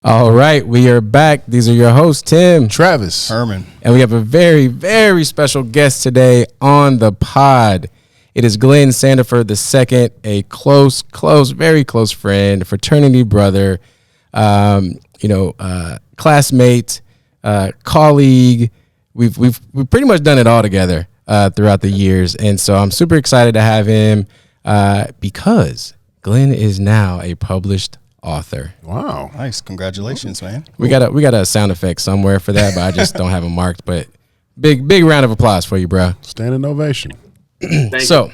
All right, we are back. These are your hosts, Tim, Travis, Herman, and we have a very, very special guest today on the pod. It is Glenn Sandifer II, a very close friend, fraternity brother, classmate, colleague. We've pretty much done it all together throughout the years, and so I'm super excited to have him because Glenn is now a published author. Wow. Nice. Congratulations, man. We got a sound effect somewhere for that, but I just don't have them marked. But big round of applause for you, bro. Standing ovation. All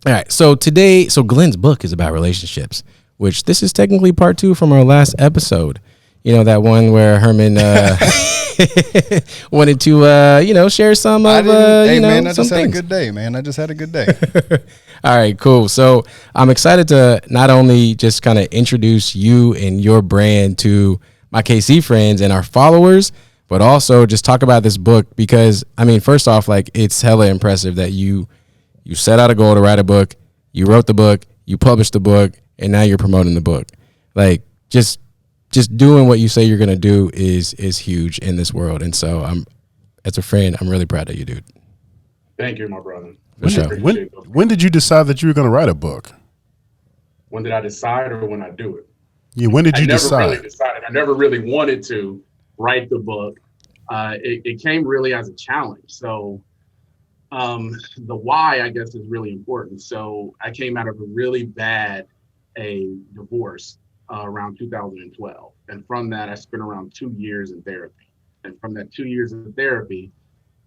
right. So Glenn's book is about relationships, which this is technically part 2 from our last episode. You know, that one where Herman wanted to share some of man, I just had things. a good day, man. I just had a good day. All right, cool. So I'm excited to not only just kind of introduce you and your brand to my KC friends and our followers, but also just talk about this book because, I mean, first off, like, it's hella impressive that you set out a goal to write a book, you wrote the book, you published the book, and now you're promoting the book. Like, just doing what you say you're going to do is huge in this world. And so as a friend, I'm really proud of you, dude. Thank you, my brother. When did you decide that you were going to write a book? When did I decide or when I do it? Yeah, when did you decide? I never really decided. I never really wanted to write the book. It came really as a challenge. So the why, I guess, is really important. So I came out of a really bad divorce around 2012. And from that, I spent around 2 years in therapy. And from that 2 years in therapy,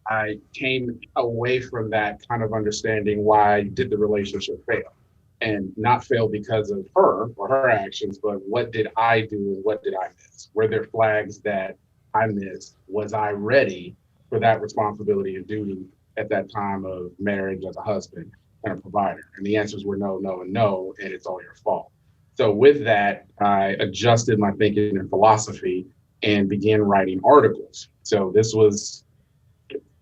I came away from that kind of understanding why did the relationship fail, and not fail because of her or her actions, but what did I do and what did I miss? Were there flags that I missed? Was I ready for that responsibility and duty at that time of marriage as a husband and a provider? And the answers were no, no, and no, and it's all your fault. So with that, I adjusted my thinking and philosophy and began writing articles. So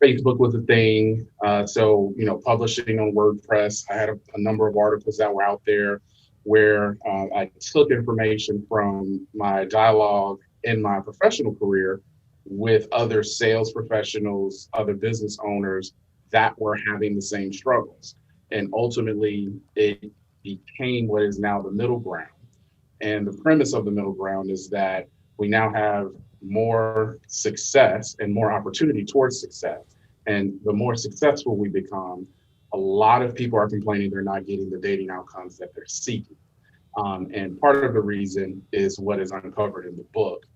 Facebook was a thing. Publishing on WordPress, I had a number of articles that were out there where I took information from my dialogue in my professional career with other sales professionals, other business owners that were having the same struggles. And ultimately, it became what is now the middle ground. And the premise of the middle ground is that we now have more success and more opportunity towards success. And the more successful we become, a lot of people are complaining they're not getting the dating outcomes that they're seeking. And part of the reason is what is uncovered in the book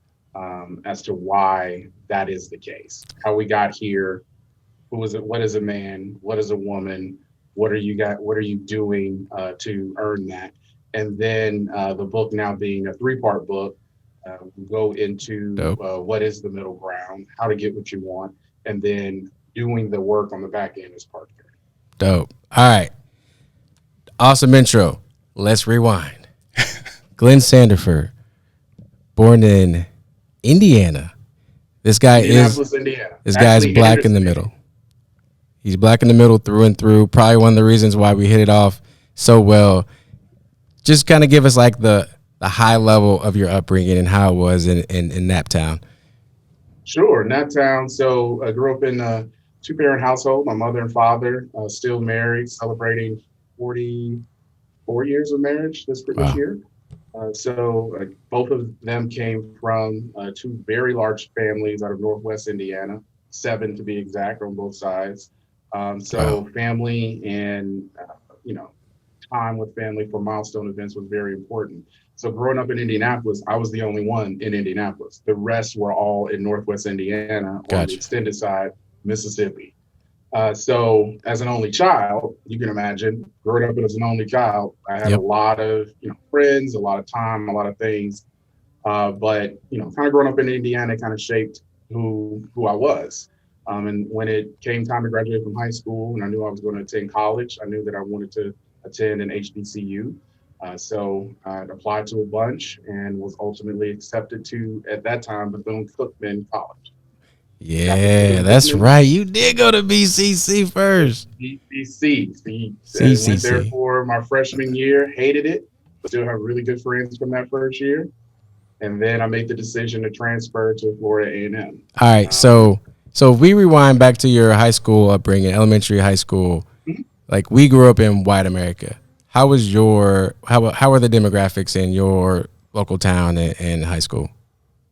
as to why that is the case. How we got here, what is a man, what is a woman, what are you doing to earn that? And then the book now being a 3-part book, we go into what is the middle ground, how to get what you want, and then doing the work on the back end is part of it. Dope. All right. Awesome intro. Let's rewind. Glenn Sandifer, born in Indiana. This guy Indiana. This guy's black in the middle. He's black in the middle through and through. Probably one of the reasons why we hit it off so well. Just kind of give us like the high level of your upbringing and how it was in Naptown. Sure, Naptown. So I grew up in a 2-parent household. My mother and father still married, celebrating 44 years of marriage this year. Both of them came from 2 very large families out of Northwest Indiana, 7 to be exact on both sides. Family and time with family for milestone events was very important. So growing up in Indianapolis, I was the only one in Indianapolis. The rest were all in Northwest Indiana on the extended side, Mississippi. So as an only child, you can imagine growing up as an only child, I had a lot of friends, a lot of time, a lot of things. But kind of growing up in Indiana kind of shaped who I was. And when it came time to graduate from high school and I knew I was going to attend college, I knew that I wanted to attend an HBCU. So I applied to a bunch and was ultimately accepted to, at that time, Bethune-Cookman College. Yeah, that's right. You did go to BCC first. BCC. CCC. Went there for my freshman year, hated it, but still have really good friends from that first year. And then I made the decision to transfer to Florida A&M. All right. So if we rewind back to your high school upbringing, elementary, high school, like we grew up in white America. How were the demographics in your local town and high school?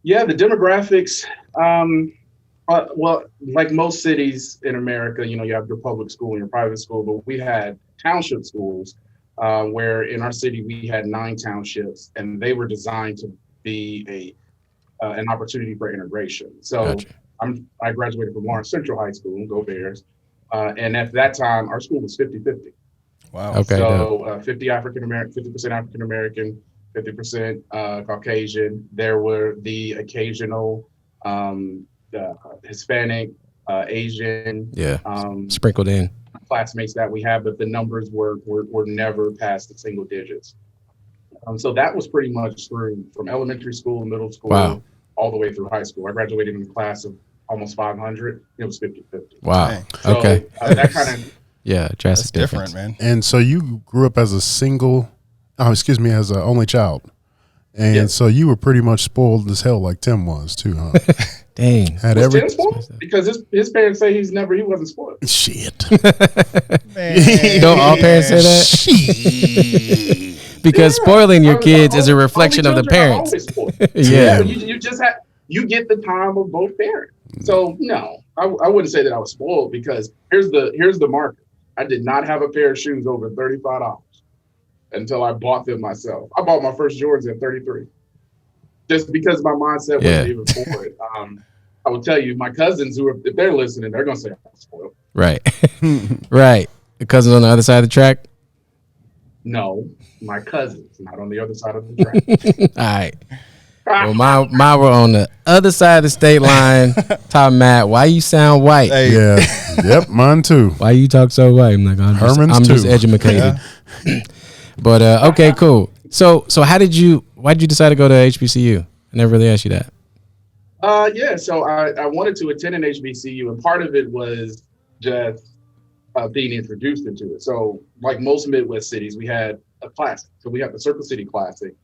Yeah, the demographics, well, like most cities in America, you have your public school and your private school, but we had township schools where in our city we had 9 townships, and they were designed to be an opportunity for integration. So Gotcha. I graduated from Lawrence Central High School, go Bears, and at that time our school was 50-50. Wow. Okay. So 50% African American, 50% Caucasian. There were the occasional Hispanic, Asian, sprinkled in classmates that we have, but the numbers were never past the single digits. So that was pretty much from elementary school, middle school, all the way through high school. I graduated in a class of almost 500. It was 50-50. Wow. Dang. So, Okay. That kind of drastic That's difference. different, man. And so you grew up as as an only child. And so you were pretty much spoiled as hell like Tim was too, huh? Dang. Had was every Tim spoiled? Because his parents say he wasn't spoiled. shit. Don't all parents say that? Shit. Because spoiling your kids is a reflection of the Only children are parents. always spoiled. Yeah. You get the time of both parents. So no, I wouldn't say that I was spoiled, because here's the marker. I did not have a pair of shoes over $35 until I bought them myself. I bought my first Jordans at 33, just because my mindset wasn't even for it. I will tell you, my cousins if they're listening, they're gonna say I'm spoiled. Right. Right. The cousins on the other side of the track. No, my cousins, not on the other side of the track. All right. Well, mine were on the other side of the state line. Tom, Matt, why you sound white? Hey. Yeah. Yep, mine too. Why you talk so white? I'm like, I'm just too. educated. But okay, cool. So why'd you decide to go to HBCU? I never really asked you that. So I wanted to attend an HBCU, and part of it was just being introduced into it. So like most Midwest cities, we had a classic. So we have the Circle City Classic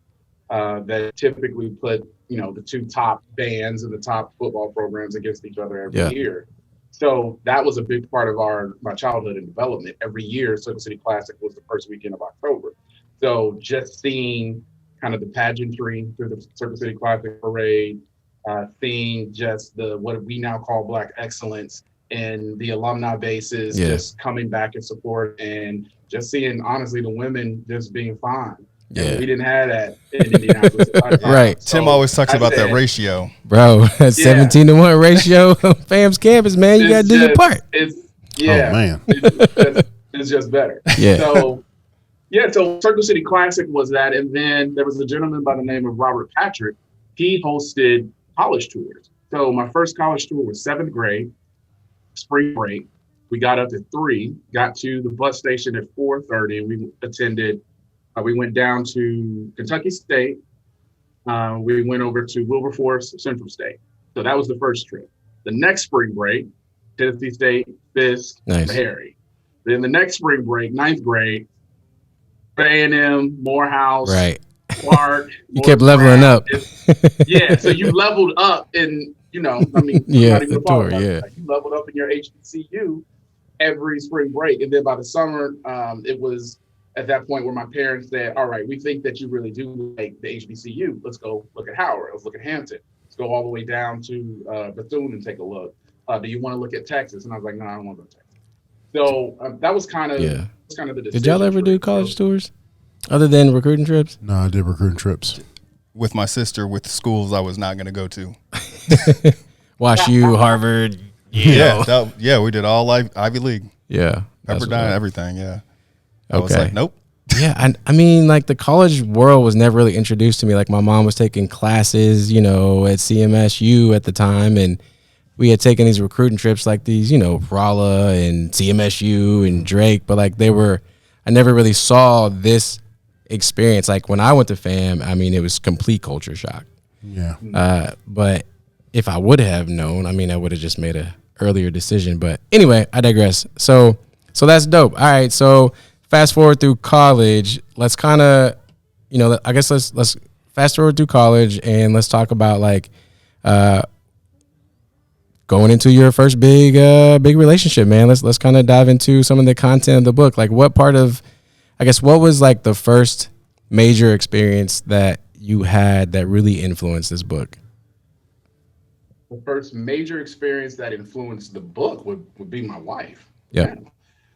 that typically put, the 2 top bands and the top football programs against each other every year. So that was a big part of my childhood and development. Every year, Circle City Classic was the first weekend of October. So just seeing kind of the pageantry through the Circle City Classic parade, seeing just what we now call Black excellence and the alumni bases just coming back in support, and just seeing, honestly, the women just being fine. Yeah. We didn't have that in Indianapolis. Right. So Tim always talks about that ratio. Bro, 17-to-1 ratio on FAM's campus, man. You got to do your part. Oh, man. It's just better. Yeah. So Circle City Classic was that. And then there was a gentleman by the name of Robert Patrick. He hosted college tours. So my first college tour was 7th grade, spring break. We got up at 3, got to the bus station at 4:30, and we attended. We went down to Kentucky State. We went over to Wilberforce Central State. So that was the first trip. The next spring break, Tennessee State, Fisk, Harry. Then the next spring break, 9th grade, A&M, Morehouse, Clark. You kept leveling up. So you leveled up in, the tour, you leveled up in your HBCU every spring break. And then by the summer, it was at that point where my parents said, all right, we think that you really do like the HBCU. Let's go look at Howard. Let's look at Hampton. Let's go all the way down to Bethune and take a look. Do you want to look at Texas? And I was like, no, I don't want to go to Texas. So that was kind of the decision. Did y'all ever do college tours other than recruiting trips? No, I did recruiting trips. With my sister, with schools I was not going to go to. WashU, Harvard. Yeah, we did all Ivy League. Yeah. Pepperdine, everything, yeah. I Okay. was like, nope. Yeah, I mean, like, the college world was never really introduced to me. Like, my mom was taking classes, at CMSU at the time, and we had taken these recruiting trips like these, Rolla and CMSU and Drake, but like I never really saw this experience. Like when I went to FAM, I mean, it was complete culture shock. Yeah. But if I would have known, I mean, I would have just made a earlier decision. But anyway, I digress. So that's dope. All right. So fast forward through college, let's kind of, I guess let's fast forward through college, and let's talk about like going into your first big relationship, man. Let's kind of dive into some of the content of the book. Like, what was like the first major experience that you had that really influenced this book? The first major experience that influenced the book would be my wife. Yeah. Yeah.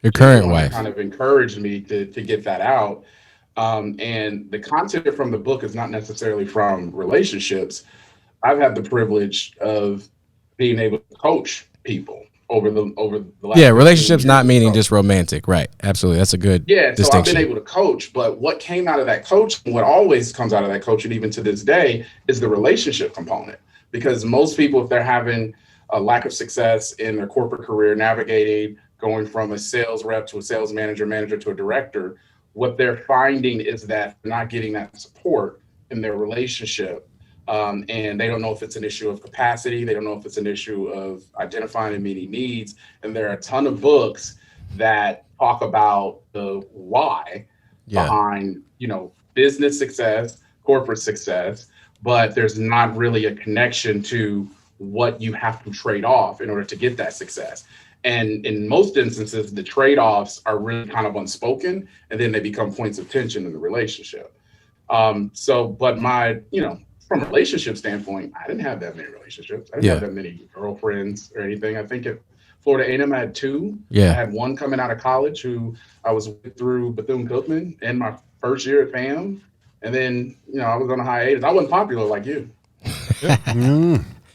Your She's the current one that wife. kind of encouraged me to get that out. And the content from the book is not necessarily from relationships. I've had the privilege of being able to coach people over the last Yeah, 15 relationships years not or meaning so. just romantic. Right. Absolutely. That's a good Yeah, so I've been distinction. able to coach, but what came out of that coaching, what always comes out of that coaching, even to this day, is the relationship component. Because most people, if they're having a lack of success in their corporate career, navigating, going from a sales rep to a sales manager, manager to a director, what they're finding is that they're not getting that support in their relationship. And they don't know if it's an issue of capacity. They don't know if it's an issue of identifying and meeting needs. And there are a ton of books that talk about the why Yeah. behind, business success, corporate success, but there's not really a connection to what you have to trade off in order to get that success. And in most instances, the trade-offs are really kind of unspoken, and then they become points of tension in the relationship. But from a relationship standpoint, I didn't have that many relationships. I didn't have that many girlfriends or anything. I think at Florida A&M, I had two. Yeah. I had one coming out of college who I was with through Bethune-Cookman in my first year at FAMU. And then, I was on a hiatus. I wasn't popular like you.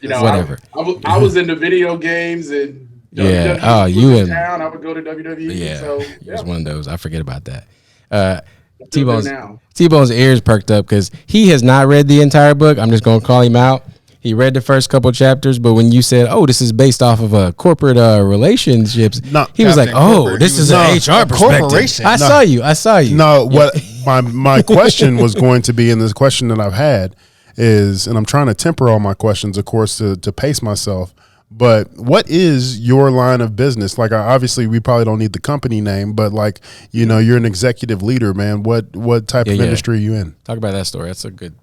Whatever. I was into video games and Yeah. WWE Oh, was you in and town. I would go to WWE. yeah. So, He was one of those. I forget about that. I still do T-Bone's now. T-Bone's ears perked up because he has not read the entire book. I'm just going to call him out. He read the first couple chapters, but when you said, "Oh, this is based off of a corporate relationships," he was like, "Oh, this is an HR perspective." I saw you. No, what my question was going to be, and this question that I've had is, and I'm trying to temper all my questions, of course, to pace myself. But what is your line of business? Like, obviously, we probably don't need the company name, but like, you're an executive leader, man. What type of industry are you in? Talk about that story. That's a good.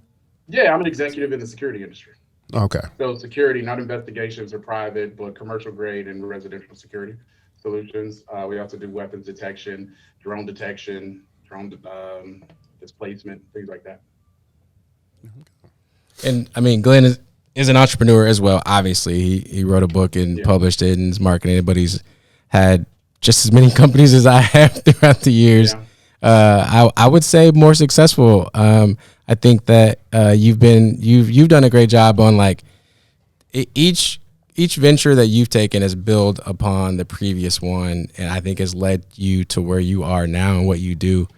Yeah, I'm an executive in the security industry. Okay. So security, not investigations or private, but commercial grade and residential security solutions. We also do weapons detection, drone displacement, things like that. And I mean, Glenn is an entrepreneur as well. Obviously, he wrote a book and published it and is marketing it, but he's had just as many companies as I have throughout the years. Yeah. I would say more successful. I think that you've done a great job on like each venture that you've taken has built upon the previous one, and I think has led you to where you are now and what you do.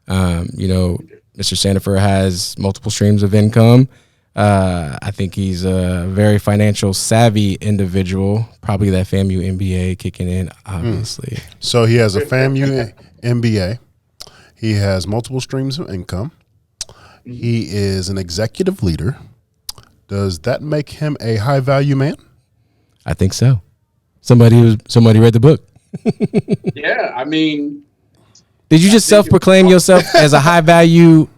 Mr. Sandifer has multiple streams of income. I think he's a very financial savvy individual. Probably that FAMU MBA kicking in, obviously. So he has a FAMU MBA. He has multiple streams of income. He is an executive leader. Does that make him a high value man? I think so. Somebody read the book. Yeah, I mean, did you just self-proclaim yourself as a high value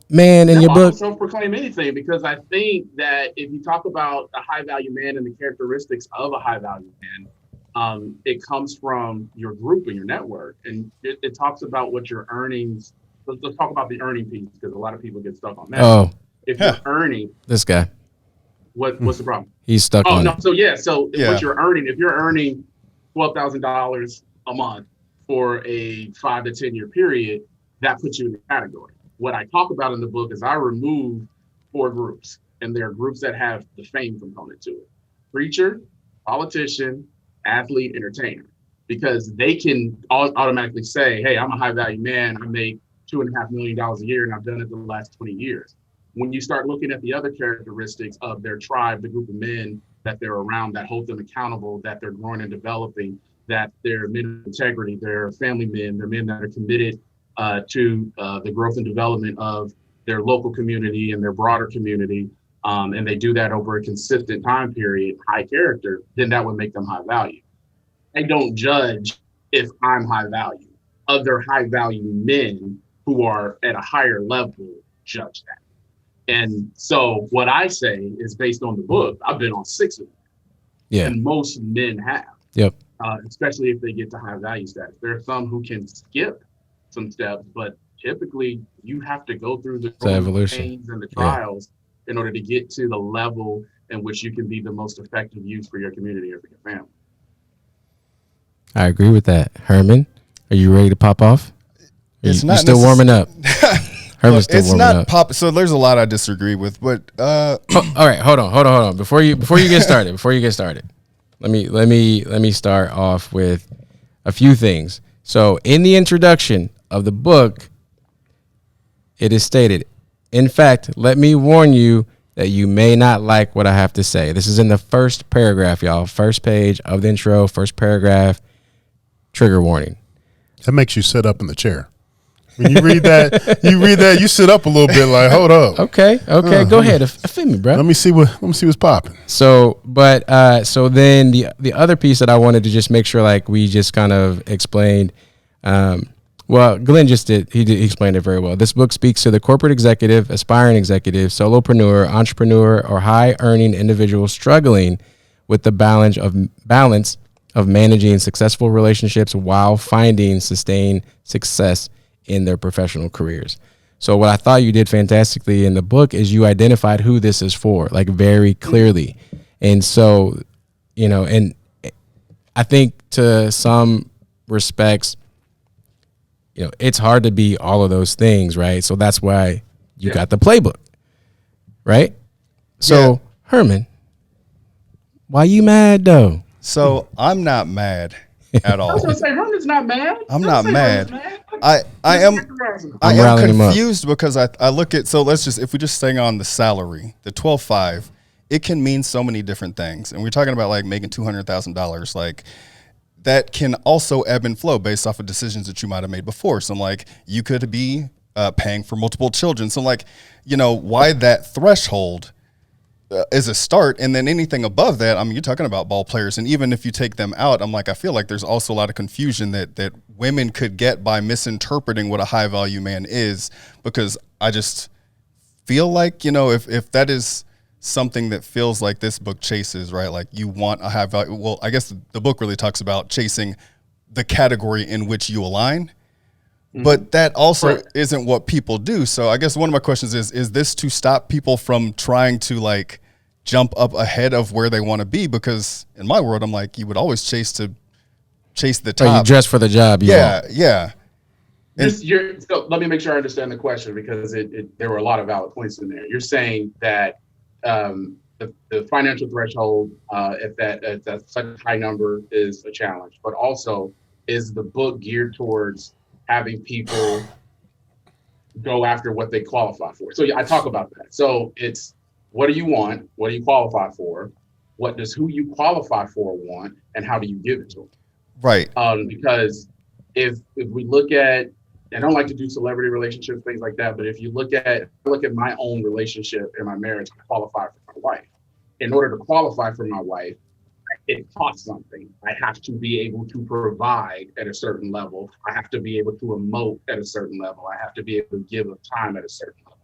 man in your book? I don't self-proclaim anything, because I think that if you talk about a high value man and the characteristics of a high value man, it comes from your group and your network, and it talks about what your earnings. Let's talk about the earning piece, because a lot of people get stuck on that. Oh, if you're earning, this guy, what's the problem? He's stuck on it. What you're earning, if you're earning $12,000 a month for a 5 to 10 year period, that puts you in the category. What I talk about in the book is I remove 4 groups, and there are groups that have the fame component to it: preacher, politician, athlete, entertainer, because they can automatically say, "Hey, I'm a high value man. I make $2.5 million a year, and I've done it the last 20 years." When you start looking at the other characteristics of their tribe, the group of men that they're around that hold them accountable, that they're growing and developing, that they're men of integrity, they're family men, they're men that are committed to the growth and development of their local community and their broader community, and they do that over a consistent time period, high character, then that would make them high value. I don't judge if I'm high value. Other high value men who are at a higher level judge that. And so what I say is based on the book. I've been on 6 of them, Yeah. and most men have. Yep. Especially if they get to high value status. There are some who can skip some steps, but typically you have to go through the evolution. pains and the trials in order to get to the level in which you can be the most effective use for your community or for your family. I agree with that. Herman, are you ready to pop off? You're still warming up. Herman's still warming up. So there's a lot I disagree with, but all right, hold on. Before you get started, let me start off with a few things. So in the introduction of the book, it is stated, in fact, let me warn you that you may not like what I have to say. This is in the first paragraph, y'all. First page of the intro, first paragraph, trigger warning. That makes you sit up in the chair. When you read that, you sit up a little bit like, hold up. Okay. Go ahead. Offend me, bro. Let me see what's popping. So then the other piece that I wanted to just make sure like we just kind of explained, well, Glenn just did. He explained it very well. This book speaks to the corporate executive, aspiring executive, solopreneur, entrepreneur, or high-earning individual struggling with the balance of managing successful relationships while finding sustained success in their professional careers. So what I thought you did fantastically in the book is you identified who this is for, like very clearly. And so, and I think to some respects, it's hard to be all of those things, right? So that's why you got the playbook, right? So, Herman, why you mad though? So I'm not mad at all. I was going to say, Herman's not mad. I'm not mad. I am confused because I look at, so let's just, if we just staying on the salary, the 12.5, it can mean so many different things. And we're talking about like making $200,000, like that can also ebb and flow based off of decisions that you might have made before. So like you could be paying for multiple children. So like, why that threshold is a start, and then anything above that, I mean, you're talking about ball players, and even if you take them out, I'm like, I feel like there's also a lot of confusion that women could get by misinterpreting what a high value man is, because I just feel like, if that is something that feels like this book chases, right? Like you want a high value. Well, I guess the book really talks about chasing the category in which you align. But that also isn't what people do. So I guess one of my questions is this to stop people from trying to like jump up ahead of where they want to be? Because in my world, I'm like, you would always chase the top. Or you dress for the job. Yeah. So let me make sure I understand the question, because there were a lot of valid points in there. You're saying that the financial threshold at that such a high number is a challenge, but also is the book geared towards having people go after what they qualify for? So I talk about that. So it's, what do you want? What do you qualify for? What does who you qualify for want? And how do you give it to them? Right. Because if we look at, I don't like to do celebrity relationships, things like that, but if you look at my own relationship and my marriage, I qualify for my wife. In order to qualify for my wife, it costs something. I have to be able to provide at a certain level. I have to be able to emote at a certain level. I have to be able to give of time at a certain level.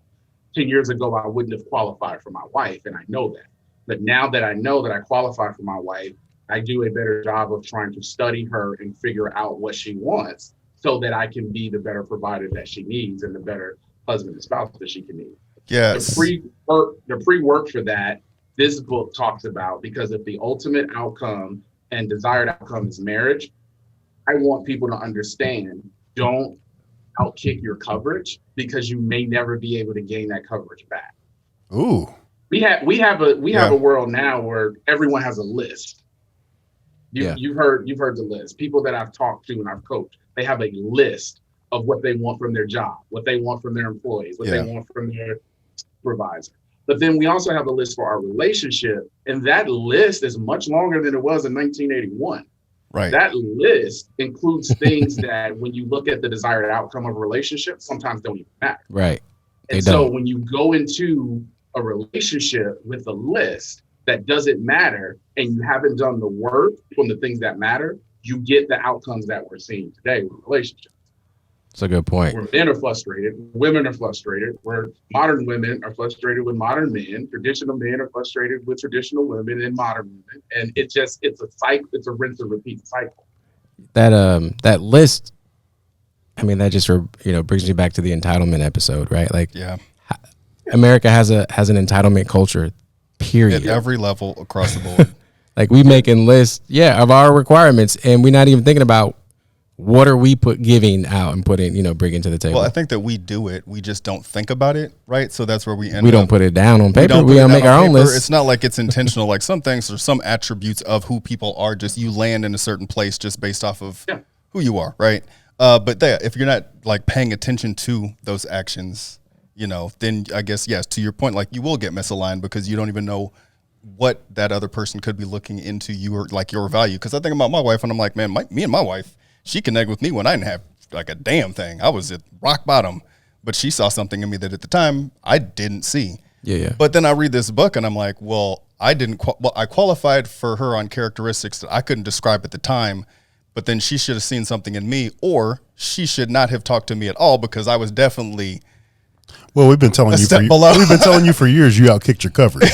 10 years ago, I wouldn't have qualified for my wife, and I know that. But now that I know that I qualify for my wife, I do a better job of trying to study her and figure out what she wants so that I can be the better provider that she needs and the better husband and spouse that she can need. Yes. The pre-work for that, this book talks about, because if the ultimate outcome and desired outcome is marriage, I want people to understand, don't outkick your coverage, because you may never be able to gain that coverage back. Ooh. We have a world now where everyone has a list. You've heard the list. People that I've talked to and I've coached, they have a list of what they want from their job, what they want from their employees, what they want from their supervisor. But then we also have a list for our relationship, and that list is much longer than it was in 1981. Right. That list includes things that, when you look at the desired outcome of a relationship, sometimes don't even matter. Right. And so when you go into a relationship with a list that doesn't matter, and you haven't done the work from the things that matter, you get the outcomes that we're seeing today with relationships. That's a good point. Where men are frustrated, women are frustrated, where modern women are frustrated with modern men, traditional men are frustrated with traditional women and modern women. And it's a cycle, it's a rinse and repeat cycle. That list, I mean, that just, brings me back to the entitlement episode, right? Like, Yeah. America has an entitlement culture, period. At every level across the board. Like, we making lists, of our requirements, and we're not even thinking about what are we giving out and bringing to the table. Well, I think that we do it. We just don't think about it, right? So that's where we end up. We don't put it down on paper. We don't make our own list. It's not like it's intentional. Like some things or some attributes of who people are, just you land in a certain place just based off of who you are, right? But if you're not like paying attention to those actions, then I guess, yes, to your point, like you will get misaligned because you don't even know what that other person could be looking into your value. Because I think about my wife and I'm like, man, me and my wife, she connected with me when I didn't have like a damn thing. I was at rock bottom, but she saw something in me that at the time I didn't see. Yeah. But then I read this book and I'm like, well, I qualified for her on characteristics that I couldn't describe at the time, but then she should have seen something in me, or she should not have talked to me at all because I was definitely. Well, we've been telling you for years you outkicked your coverage.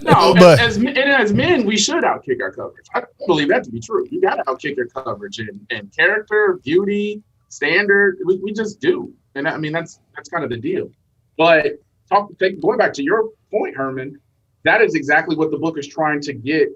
No, but as men, we should outkick our coverage. I believe that to be true. You got to outkick your coverage in character, beauty, standard. We just do, and I mean that's kind of the deal. But going back to your point, Herman, that is exactly what the book is trying to get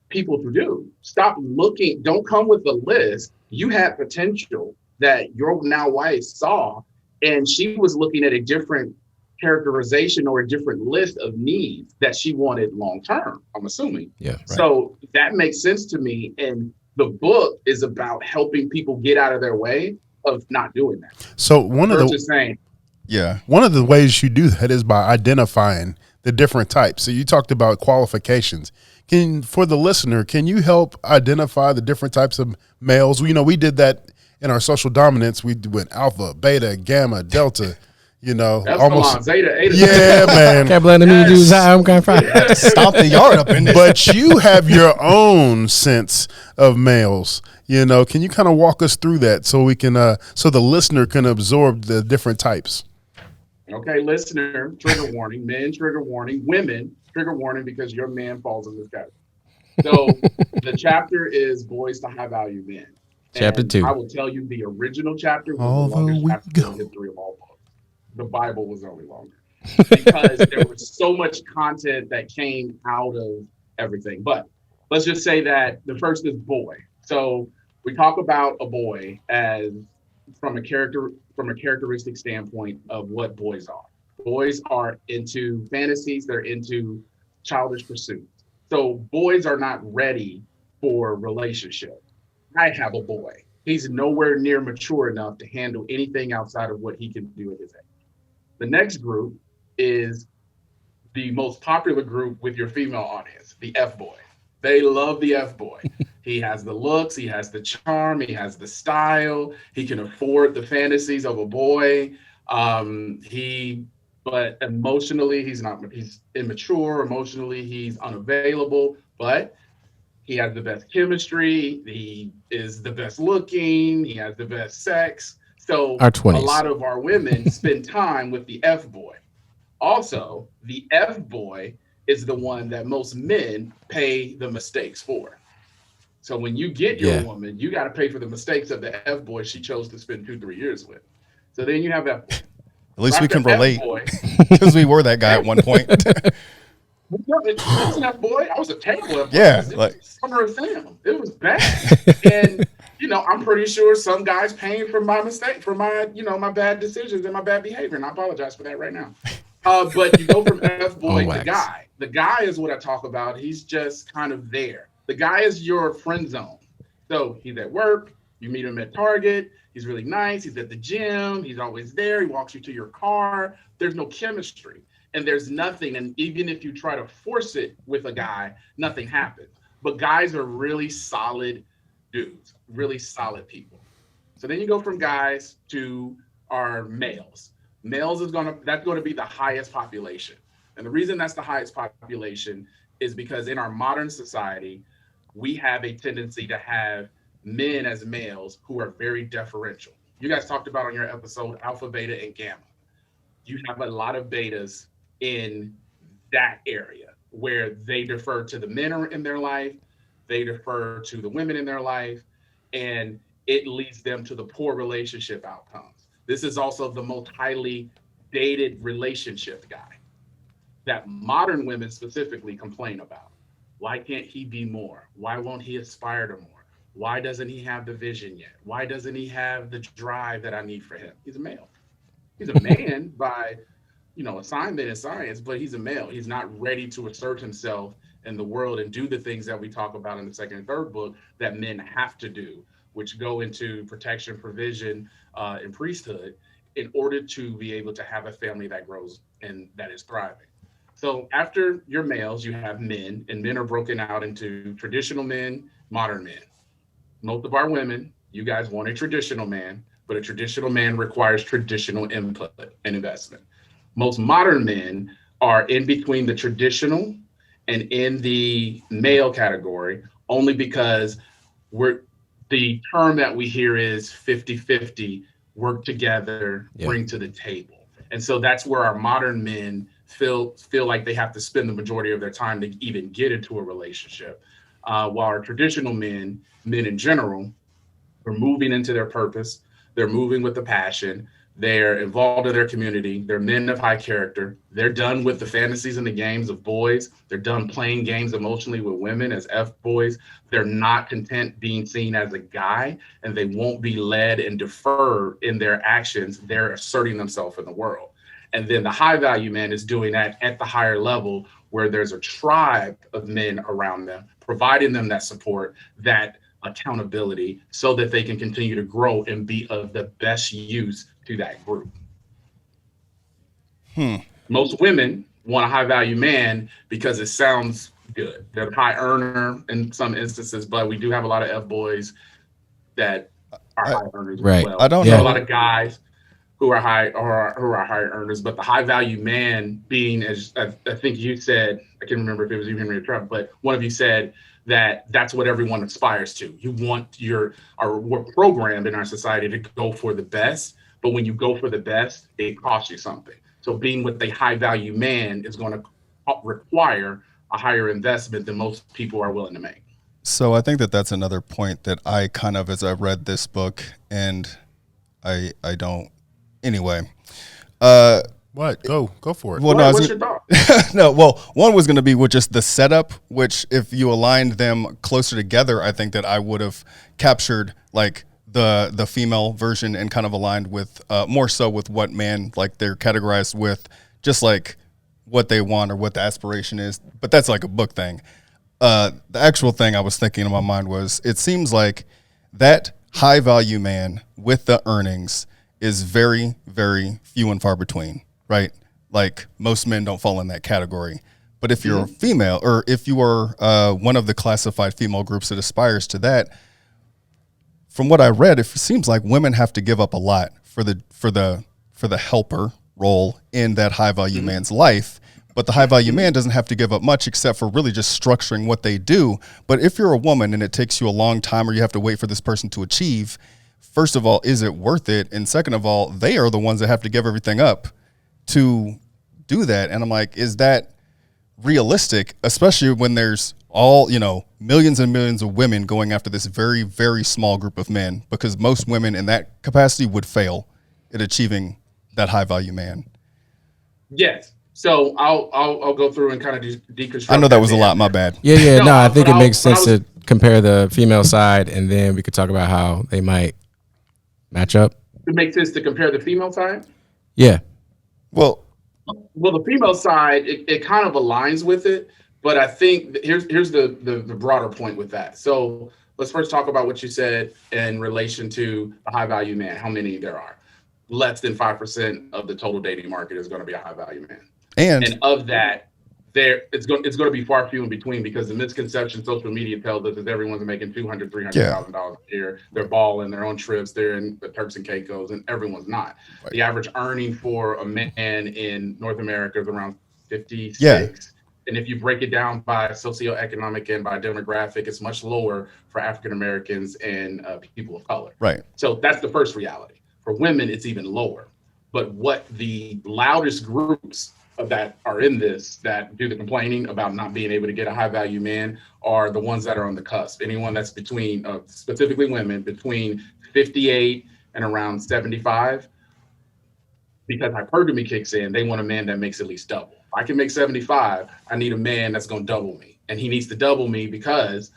people to do. Stop looking. Don't come with a list. You had potential that your now wife saw. And she was looking at a different characterization or a different list of needs that she wanted long term, I'm assuming. Yeah. Right. So that makes sense to me. And the book is about helping people get out of their way of not doing that. So one of the ways you do that is by identifying the different types. So you talked about qualifications. For the listener, can you help identify the different types of males? We did that. In our social dominance, we went alpha, beta, gamma, delta, That's almost zeta, eta. Yeah, man. Can't blame me dudes. I'm kind of stomp the yard up in there. But you have your own sense of males. Can you kind of walk us through that so we can, so the listener can absorb the different types? Okay, listener, trigger warning. Men, trigger warning. Women, trigger warning because your man falls in this category. So the chapter is Boys to High Value Men. Chapter 2. I will tell you the original chapter was the longest chapter in the history of all books. The Bible was only longer because there was so much content that came out of everything. But let's just say that the first is boy. So we talk about a boy as from a characteristic standpoint of what boys are. Boys are into fantasies. They're into childish pursuits. So boys are not ready for relationship. I have a boy. He's nowhere near mature enough to handle anything outside of what he can do at his age. The next group is the most popular group with your female audience, the F-boy. They love the F-boy. He has the looks, he has the charm, he has the style, he can afford the fantasies of a boy. But emotionally, he's immature. Emotionally, he's unavailable, but he has the best chemistry. He is the best looking. He has the best sex. So a lot of our women spend time with the F-boy. Also, the F-boy is the one that most men pay the mistakes for. So when you get your woman, you got to pay for the mistakes of the F-boy she chose to spend 2-3 years with. So then you have F-boy. At least we can relate because we were that guy at one point. I was an F-boy. I was a terrible F-boy. Yeah, Summer of Sam. It was bad. And I'm pretty sure some guys paying for my mistake, for my my bad decisions and my bad behavior. And I apologize for that right now. But you go from F-boy to guy. The guy is what I talk about. He's just kind of there. The guy is your friend zone. So he's at work. You meet him at Target. He's really nice. He's at the gym. He's always there. He walks you to your car. There's no chemistry. And there's nothing. And even if you try to force it with a guy, nothing happens. But guys are really solid dudes, really solid people. So then you go from guys to our males. Males that's going to be the highest population. And the reason that's the highest population is because in our modern society, we have a tendency to have men as males who are very deferential. you guys talked about on your episode alpha, beta, and gamma. You have a lot of betas in that area where they defer to the men in their life, they defer to the women in their life, and it leads them to the poor relationship outcomes. This is also the most highly dated relationship guy that modern women specifically complain about. Why can't he be more? Why won't he aspire to more? Why doesn't he have the vision yet? Why doesn't he have the drive that I need for him? He's a male. He's a man by, assignment in science, but he's a male. He's not ready to assert himself in the world and do the things that we talk about in the second and third book that men have to do, which go into protection, provision, and priesthood in order to be able to have a family that grows and that is thriving. So after your males, you have men, and men are broken out into traditional men, modern men. Most of our women, you guys want a traditional man, but a traditional man requires traditional input and investment. Most modern men are in between the traditional and in the male category only because the term that we hear is 50-50, work together, bring to the table. And so that's where our modern men feel like they have to spend the majority of their time to even get into a relationship. While our traditional men in general, are moving into their purpose. They're moving with the passion. They're involved in their community. They're men of high character. They're done with the fantasies and the games of boys. They're done playing games emotionally with women as F boys. They're not content being seen as a guy, and they won't be led and deferred in their actions. They're asserting themselves in the world. And then the high value man is doing that at the higher level where there's a tribe of men around them, providing them that support, that accountability, so that they can continue to grow and be of the best use to that group. Most women want a high value man because it sounds good. They're a high earner in some instances, but we do have a lot of F boys that are high earners as well. I don't know. A lot of guys who are high earners, but the high value man being, as I think you said, I can't remember if it was you, Henry, or Trump, but one of you said that's what everyone aspires to. You want we're programmed in our society to go for the best, but when you go for the best, it costs you something. So being with a high value man is going to require a higher investment than most people are willing to make. So I think that's another point that I kind of, as I read this book, and I don't. Anyway, what? Go for it. Well, what's your thought? No, well, one was going to be with just the setup, which if you aligned them closer together, I think that I would have captured like the female version and kind of aligned with more so with what man, like they're categorized with, just like what they want or what the aspiration is. But that's like a book thing. The actual thing I was thinking in my mind was, it seems like that high value man with the earnings is very, very few and far between, right? Like most men don't fall in that category. But if you're a female, or if you are one of the classified female groups that aspires to that, from what I read, it seems like women have to give up a lot for the helper role in that high value man's life. But the high value man doesn't have to give up much except for really just structuring what they do. But if you're a woman and it takes you a long time, or you have to wait for this person to achieve, first of all, is it worth it? And second of all, they are the ones that have to give everything up to do that. And I'm like, is that realistic? Especially when there's all, millions and millions of women going after this very, very small group of men, because most women in that capacity would fail at achieving that high value man. Yes. So I'll go through and kind of deconstruct. I know that was a lot. My bad. Yeah. No, I think it makes sense to compare the female side, and then we could talk about how they might match up. It makes sense to compare the female side. Yeah. Well, the female side, it kind of aligns with it, but I think here's the broader point with that. So let's first talk about what you said in relation to a high value man. How many there are? Less than 5% of the total dating market is going to be a high value man. And of that, it's going to be far few in between, because the misconception social media tells us is everyone's making $200,000, $300,000 a year. They're balling their own trips. They're in the Turks and Caicos, and everyone's not. Right. The average earning for a man in North America is around 56. Yeah. And if you break it down by socioeconomic and by demographic, it's much lower for African Americans and people of color. Right. So that's the first reality. For women, it's even lower. But what the loudest groups that are in this that do the complaining about not being able to get a high value man are the ones that are on the cusp. Anyone that's between, specifically women, between 58 and around 75, because hypergamy kicks in, they want a man that makes at least double. If I can make 75, I need a man that's going to double me. And he needs to double me because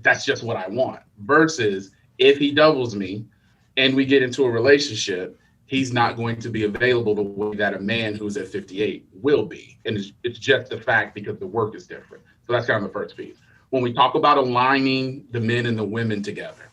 that's just what I want. Versus if he doubles me and we get into a relationship, he's not going to be available the way that a man who's at 58 will be. And it's just the fact because the work is different. So that's kind of the first piece. When we talk about aligning the men and the women together,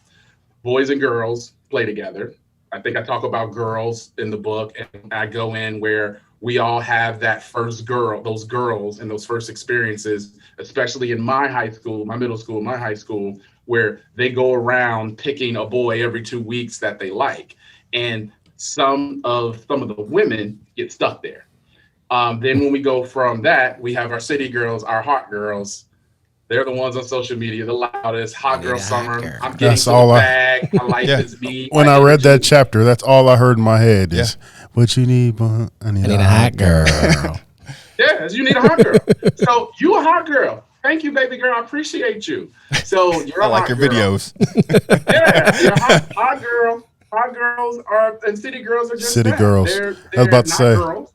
boys and girls play together. I think I talk about girls in the book, and I go in where we all have that first girl, those girls and those first experiences, especially in my high school, my middle school, my high school, where they go around picking a boy every 2 weeks that they like. And some of the women get stuck there. Then when we go from that, we have our city girls, our hot girls. They're the ones on social media, the loudest, hot girl summer. I'm getting to the bag. My life is me. When I read that chapter, that's all I heard in my head is, what you need, I need a hot girl. Yes, you need a hot girl. So you a hot girl. Thank you, baby girl. I appreciate you. So you're a hot girl. Videos. Yeah, you're a hot girl. Hot girls and city girls are just city girls. They're I was about to say. Girls.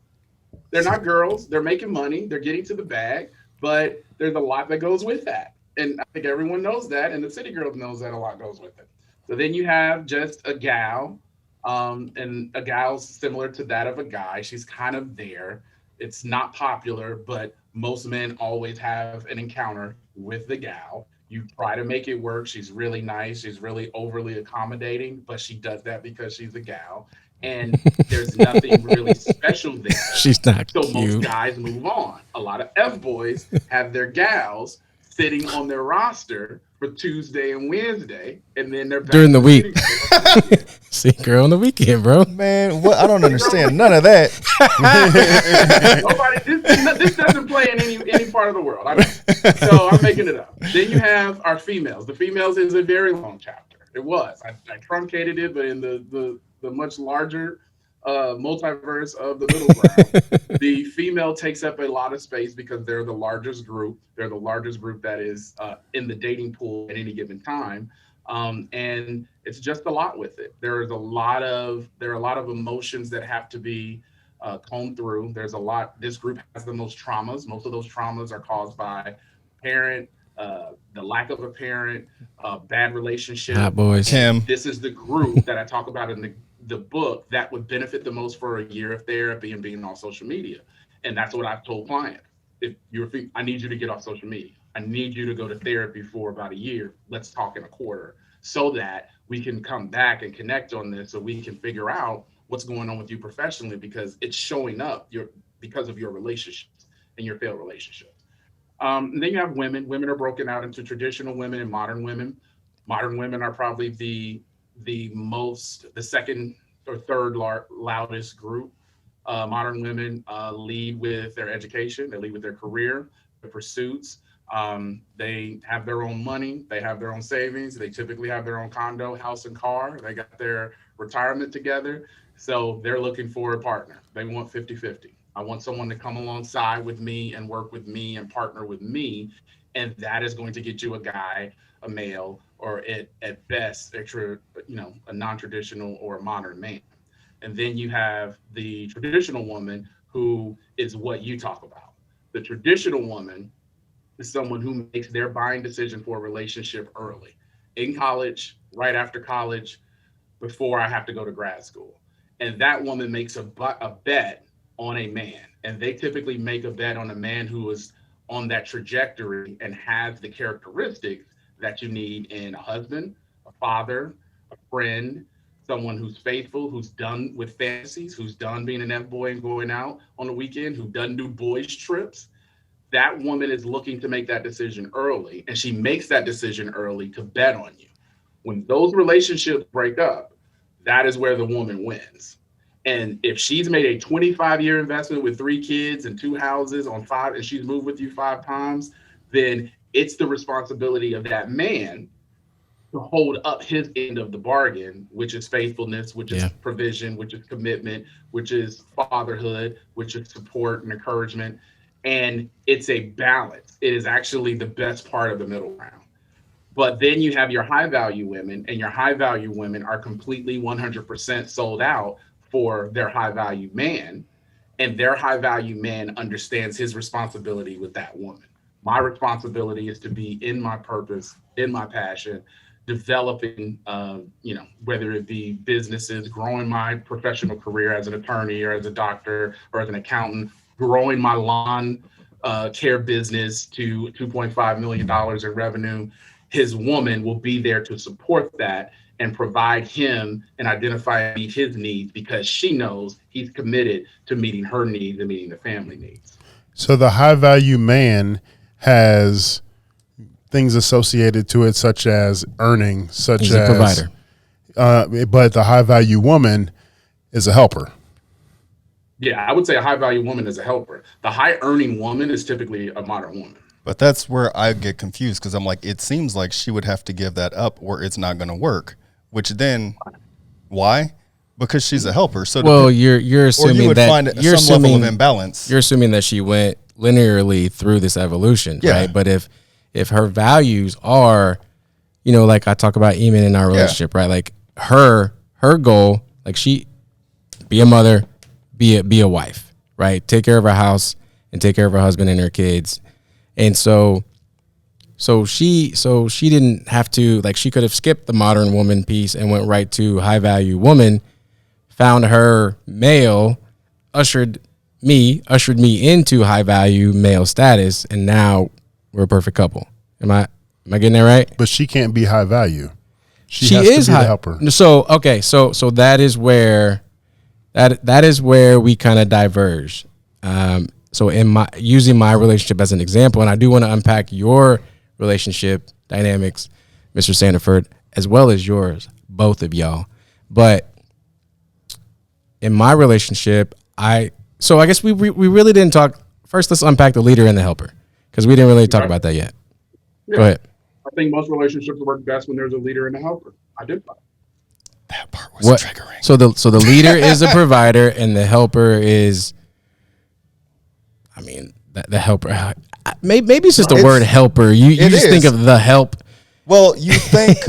They're not girls. They're making money. They're getting to the bag. But there's a lot that goes with that. And I think everyone knows that. And the city girls knows that a lot goes with it. So then you have just a gal. And a gal's similar to that of a guy. She's kind of there. It's not popular, but most men always have an encounter with the gal. You try to make it work. She's really nice. She's really overly accommodating, but she does that because she's a gal. And there's nothing really special there. She's not so cute. Most guys move on. A lot of F-boys have their gals sitting on their roster for Tuesday and Wednesday, and then they're back during the week. See, girl, on the weekend, bro. Man, what? I don't understand none of that. This doesn't play in any part of the world. So I'm making it up. Then you have our females. The females is a very long chapter. It was. I truncated it, but in the much larger multiverse of the middle ground, the female takes up a lot of space because they're the largest group. They're the largest group that is in the dating pool at any given time. And it's just a lot with it. There are a lot of emotions that have to be combed through. There's a lot. This group has the most traumas. Most of those traumas are caused by parent, the lack of a parent, bad relationship. Hot boys. This is the group that I talk about in the book that would benefit the most for a year of therapy and being on social media. And that's what I've told clients. I need you to get off social media. I need you to go to therapy for about a year. Let's talk in a quarter so that we can come back and connect on this so we can figure out what's going on with you professionally, because it's showing up because of your relationships and your failed relationships. And then you have women. Women are broken out into traditional women and modern women. Modern women are probably the second or third loudest group. Modern women lead with their education. They lead with their career, their pursuits. They have their own money. They have their own savings. They typically have their own condo, house, and car. They got their retirement together. So they're looking for a partner. They want 50-50. I want someone to come alongside with me and work with me and partner with me. And that is going to get you a guy, a male, or at best, a non-traditional or a modern man. And then you have the traditional woman, who is what you talk about. The traditional woman is someone who makes their buying decision for a relationship early, in college, right after college, before I have to go to grad school. And that woman makes a bet on a man. And they typically make a bet on a man who is on that trajectory and has the characteristics that you need in a husband, a father, a friend, someone who's faithful, who's done with fantasies, who's done being an F-boy and going out on the weekend, who doesn't do boys trips. That woman is looking to make that decision early, and she makes that decision early to bet on you. When those relationships break up, that is where the woman wins. And if she's made a 25-year investment with 3 kids and 2 houses on 5, and she's moved with you 5 times, then it's the responsibility of that man to hold up his end of the bargain, which is faithfulness, which is provision, which is commitment, which is fatherhood, which is support and encouragement. And it's a balance. It is actually the best part of the middle ground. But then you have your high value women, and your high value women are completely 100% sold out for their high value man. And their high value man understands his responsibility with that woman. My responsibility is to be in my purpose, in my passion, developing, whether it be businesses, growing my professional career as an attorney or as a doctor or as an accountant, growing my lawn care business to $2.5 million in revenue. His woman will be there to support that and provide him and identify and meet his needs, because she knows he's committed to meeting her needs and meeting the family needs. So the high value man has things associated to it, such as earning, such He's as a provider. But the high value woman is a helper. Yeah, I would say a high value woman is a helper. The high earning woman is typically a modern woman. But that's where I get confused, because I'm like, it seems like she would have to give that up or it's not going to work. Which then, why? Because she's a helper. So well, you're assuming you would that find you're some assuming, level of imbalance. You're assuming that she went linearly through this evolution, right? But if her values are, like I talk about Eamon in our relationship, right? Like her goal, like she be a mother, be a wife, right? Take care of her house and take care of her husband and her kids. And so she didn't have to, like, she could have skipped the modern woman piece and went right to high value woman, found her male, ushered me into high value male status, and now we're a perfect couple. Am I getting that right? But she can't be high value. She She has is to be high. the helper. So okay, so that is where we kind of diverge. So using my relationship as an example, and I do want to unpack your relationship dynamics, Mr. Sandifer, as well as yours, both of y'all. But in my relationship, I guess we really didn't talk. First, let's unpack the leader and the helper, because we didn't really talk about that yet. Yeah. Go ahead. I think most relationships work best when there's a leader and a helper. I did. That part was triggering. So the leader is a provider, and the helper is, I mean, the helper. Maybe it's just the word helper. You just think of the help. Well, you think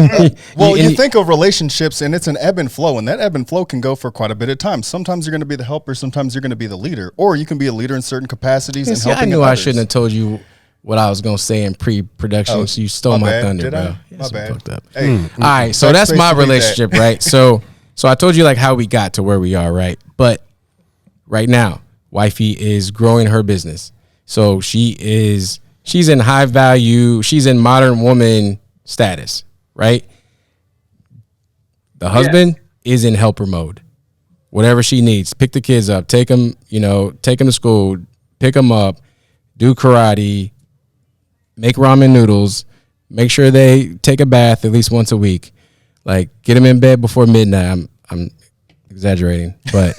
think of relationships, and it's an ebb and flow, and that ebb and flow can go for quite a bit of time. Sometimes you're going to be the helper, sometimes you're going to be the leader, or you can be a leader in certain capacities. And helping I knew others. I shouldn't have told you what I was going to say in pre-production. So you stole my thunder, bro. My bad. Fucked up. Hey, All right, so that's my relationship, right? So I told you like how we got to where we are, right? But right now, wifey is growing her business. So she's in high value, she's in modern woman status, right? The husband is in helper mode. Whatever she needs, pick the kids up, take them to school, pick them up, do karate, make ramen noodles, make sure they take a bath at least once a week, like get them in bed before midnight. I'm exaggerating, but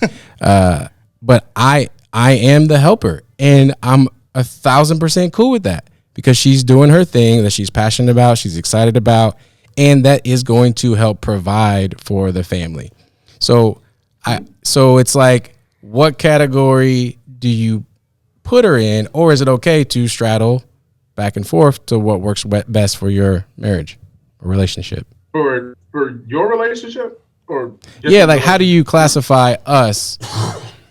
I am the helper, and I'm 1,000% cool with that, because she's doing her thing that she's passionate about, she's excited about, and that is going to help provide for the family. So it's like, what category do you put her in, or is it okay to straddle back and forth to what works best for your marriage or relationship? For your relationship, or like how do you classify us?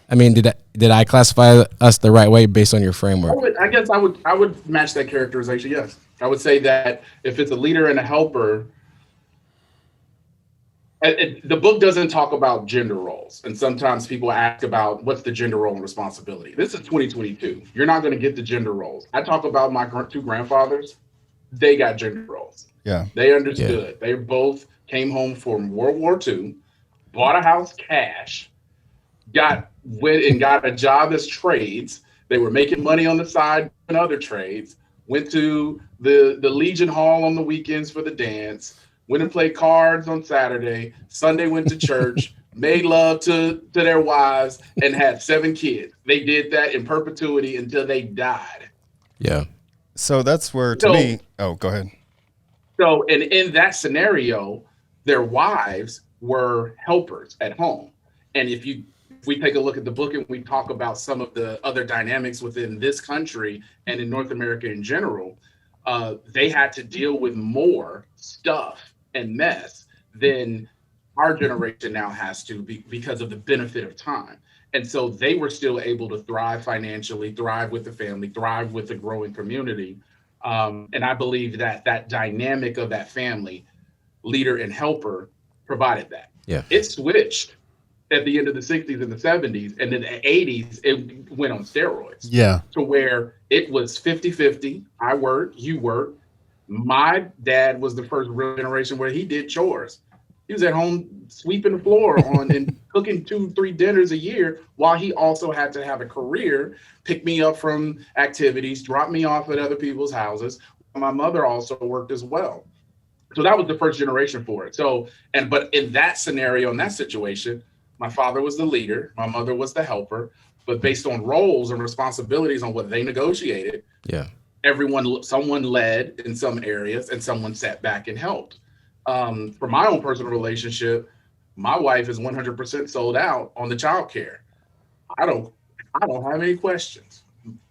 I mean, did I classify us the right way based on your framework? I guess I would match that characterization. Yes, I would say that if it's a leader and a helper, the book doesn't talk about gender roles, and sometimes people ask about what's the gender role and responsibility. This is 2022. You're not going to get the gender roles. I talk about my two grandfathers. They got gender roles. Yeah, they understood. Yeah. They both came home from World War II, bought a house cash, went and got a job as trades. They were making money on the side in other trades, went to the Legion Hall on the weekends for the dance, went and played cards on Saturday, Sunday went to church, made love to their wives, and had 7 kids. They did that in perpetuity until they died. Yeah. So that's where, to me, oh, go ahead. So, and in that scenario, their wives were helpers at home. And if we take a look at the book and we talk about some of the other dynamics within this country and in North America in general, they had to deal with more stuff and mess than our generation now has to because of the benefit of time. And so they were still able to thrive financially, thrive with the family, thrive with the growing community. And I believe that that dynamic of that family, leader and helper, provided that. Yeah. It switched at the end of the 60s and the 70s. And then the 80s, it went on steroids. Yeah. To where it was 50-50. I work, you work. My dad was the first real generation where he did chores. He was at home sweeping the floor and cooking 2-3 dinners a year while he also had to have a career, pick me up from activities, drop me off at other people's houses. My mother also worked as well. So that was the first generation for it. So, but in that scenario, in that situation, my father was the leader, my mother was the helper, but based on roles and responsibilities on what they negotiated, someone led in some areas and someone sat back and helped. For my own personal relationship, my wife is 100% sold out on the child care. I don't have any questions.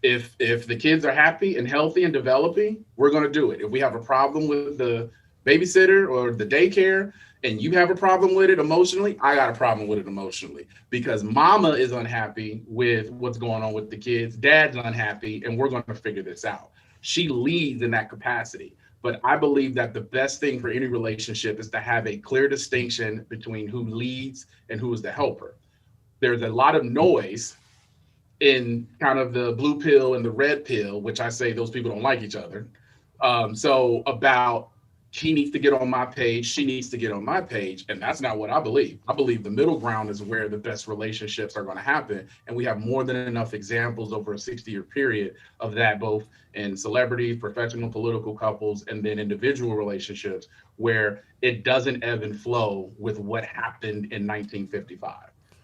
If the kids are happy and healthy and developing, we're going to do it. If we have a problem with the babysitter or the daycare and you have a problem with it emotionally, I got a problem with it emotionally because mama is unhappy with what's going on with the kids. Dad's unhappy, and we're going to figure this out. She leads in that capacity. But I believe that the best thing for any relationship is to have a clear distinction between who leads and who is the helper. There's a lot of noise in kind of the blue pill and the red pill, which I say those people don't like each other. So about he needs to get on my page, she needs to get on my page. And that's not what I believe. I believe the middle ground is where the best relationships are going to happen. And we have more than enough examples over a 60-year period of that, both in celebrities, professional, political couples, and then individual relationships where it doesn't ebb and flow with what happened in 1955.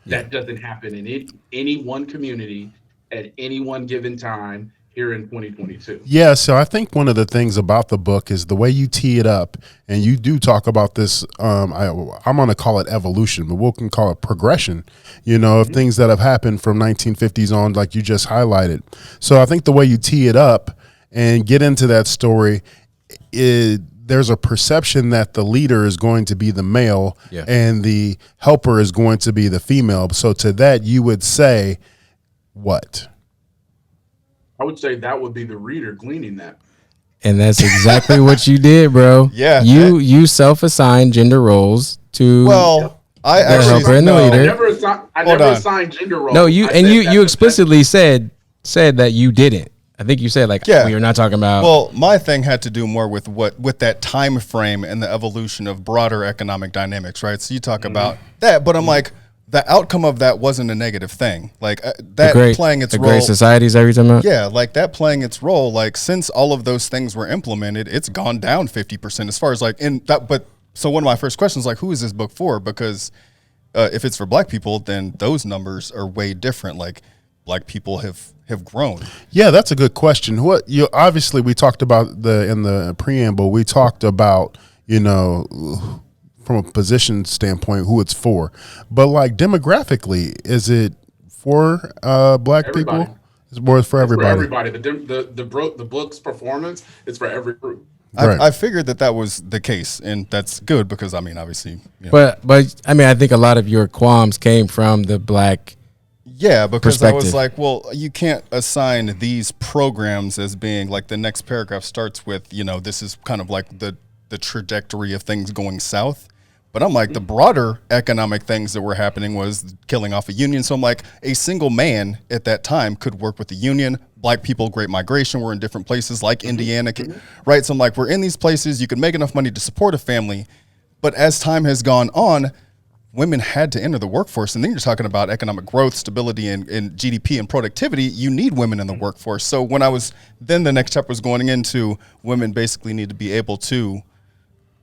That doesn't happen in any one community at any one given time here in 2022. Yeah, so I think one of the things about the book is the way you tee it up, and you do talk about this. I'm going to call it evolution, but we can call it progression. Of things that have happened from 1950s on, like you just highlighted. So I think the way you tee it up and get into that story, there's a perception that the leader is going to be the male and the helper is going to be the female. So to that, you would say what? I would say that would be the reader gleaning that. And that's exactly what you did, bro. Yeah. You self-assigned gender roles to I the actually helper and the leader. I never assigned gender roles. No, you explicitly said that you didn't. I think you said we were not talking about. Well, my thing had to do more with that time frame and the evolution of broader economic dynamics, right? So you talk about that, but I'm like, the outcome of that wasn't a negative thing. Like playing its role. The great societies every time. Yeah, like that playing its role. Like since all of those things were implemented, it's gone down 50% as far as like in that. But so one of my first questions, like, who is this book for? Because if it's for Black people, then those numbers are way different. Like Black people have grown. Yeah, that's a good question. Obviously we talked about in the preamble, we talked about, from a position standpoint, who it's for, but like demographically, is it for Black people? It's more for everybody. For everybody. The book's performance is for every group. Right. I figured that was the case, and that's good because I mean, obviously. But I mean, I think a lot of your qualms came from the Black. Yeah, because I was like, well, you can't assign these programs as being like the next paragraph starts with, this is kind of like the trajectory of things going south. But I'm like, the broader economic things that were happening was killing off a union. So I'm like, a single man at that time could work with the union. Black people, Great Migration, were in different places like Indiana, right? So I'm like, we're in these places. You can make enough money to support a family. But as time has gone on, women had to enter the workforce. And then you're talking about economic growth, stability, and GDP and productivity. You need women in the workforce. So when then the next step was going into women basically need to be able to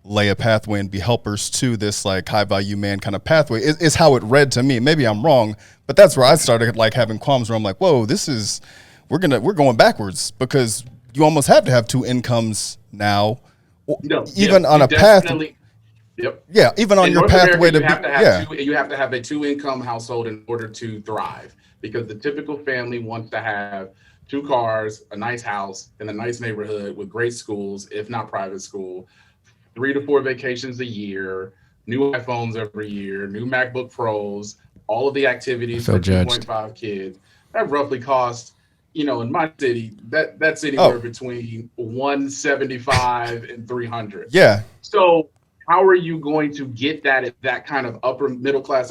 lay a pathway and be helpers to this like high value man kind of pathway is how it read to me. Maybe I'm wrong, but that's where I started like having qualms where I'm like, whoa, we're going backwards because you almost have to have two incomes now No, even on a path. Yep. Yeah, even on in your North pathway America, to you have to have a 2-income household in order to thrive, because the typical family wants to have 2 cars, a nice house in a nice neighborhood with great schools, if not private school, 3 to 4 vacations a year, new iPhones every year, new MacBook Pros, all of the activities for 2.5 kids. That roughly costs, in my city, that's anywhere between 175 and 300. Yeah. So how are you going to get that kind of upper middle class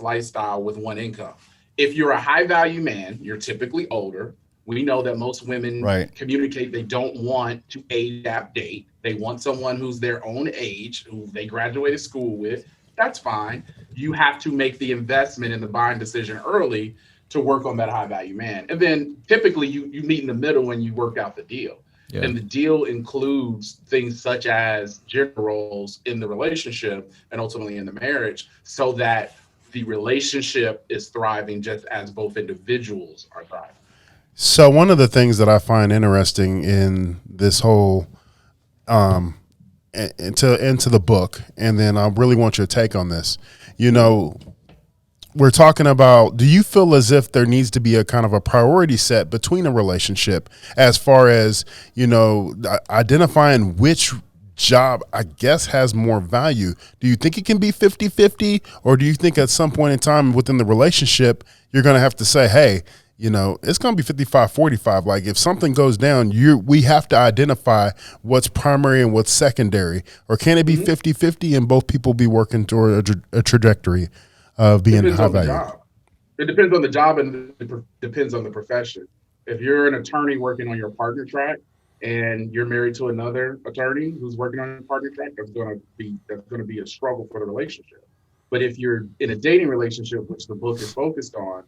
lifestyle with 1 income? If you're a high value man, you're typically older. We know that most women communicate they don't want to age gap date. They want someone who's their own age, who they graduated school with. That's fine. You have to make the investment in the buying decision early to work on that high value man. And then typically you meet in the middle when you work out the deal. Yeah. And the deal includes things such as gender roles in the relationship and ultimately in the marriage, so that the relationship is thriving just as both individuals are thriving. So one of the things that I find interesting in this whole into the book, and then I really want your take on this, we're talking about, do you feel as if there needs to be a kind of a priority set between a relationship as far as, identifying which job, I guess, has more value? Do you think it can be 50-50, or do you think at some point in time within the relationship, you're going to have to say, hey, it's going to be 55-45. Like if something goes down, we have to identify what's primary and what's secondary, or can it be 50-50 and both people be working toward a trajectory of being high value? It depends on the job, and it depends on the profession. If you're an attorney working on your partner track and you're married to another attorney who's working on your partner track, that's going to be a struggle for the relationship. But if you're in a dating relationship, which the book is focused on,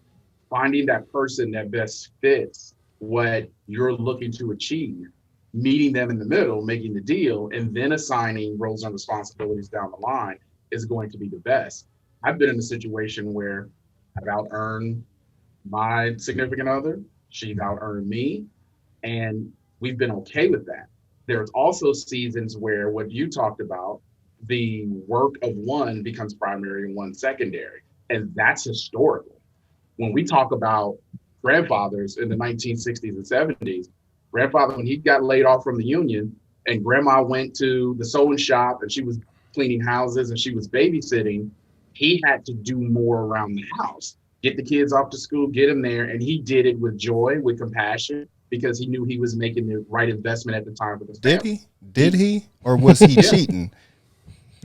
finding that person that best fits what you're looking to achieve, meeting them in the middle, making the deal, and then assigning roles and responsibilities down the line is going to be the best. I've been in a situation where I've out-earned my significant other, she's out-earned me, and we've been okay with that. There's also seasons where what you talked about, the work of one becomes primary and one secondary, and that's historical. When we talk about grandfathers in the 1960s and 70s, grandfather, when he got laid off from the union and grandma went to the sewing shop and she was cleaning houses and she was babysitting, he had to do more around the house, get the kids off to school, get them there. And he did it with joy, with compassion, because he knew he was making the right investment at the time for the family. Did he? Or was he cheating?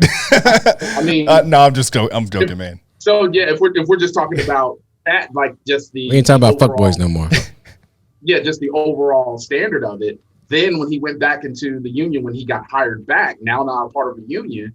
I mean, no, I'm joking, man. So yeah, if we're just talking about that, like just the, we ain't talking about fuckboys no more. Yeah, just the overall standard of it. Then when he went back into the union, when he got hired back, now not a part of the union,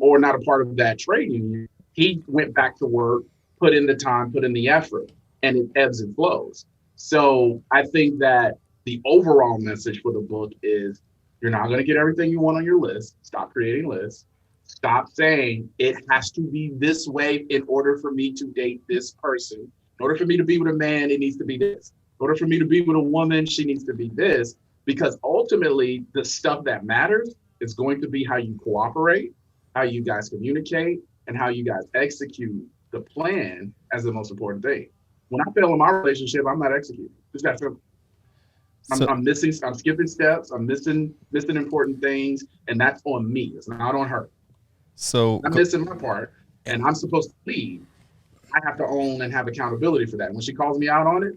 or not a part of that trade union, he went back to work, put in the time, put in the effort, and it ebbs and flows. So I think that the overall message for the book is, you're not going to get everything you want on your list. Stop creating lists. Stop saying it has to be this way in order for me to date this person. In order for me to be with a man, it needs to be this. In order for me to be with a woman, she needs to be this. Because ultimately, the stuff that matters is going to be how you cooperate, how you guys communicate, and how you guys execute the plan as the most important thing. When I fail in my relationship, I'm not executing. It's that simple. I'm skipping steps. I'm missing important things, and that's on me. It's not on her. So I'm missing my part, and I'm supposed to lead. I have to own and have accountability for that. When she calls me out on it,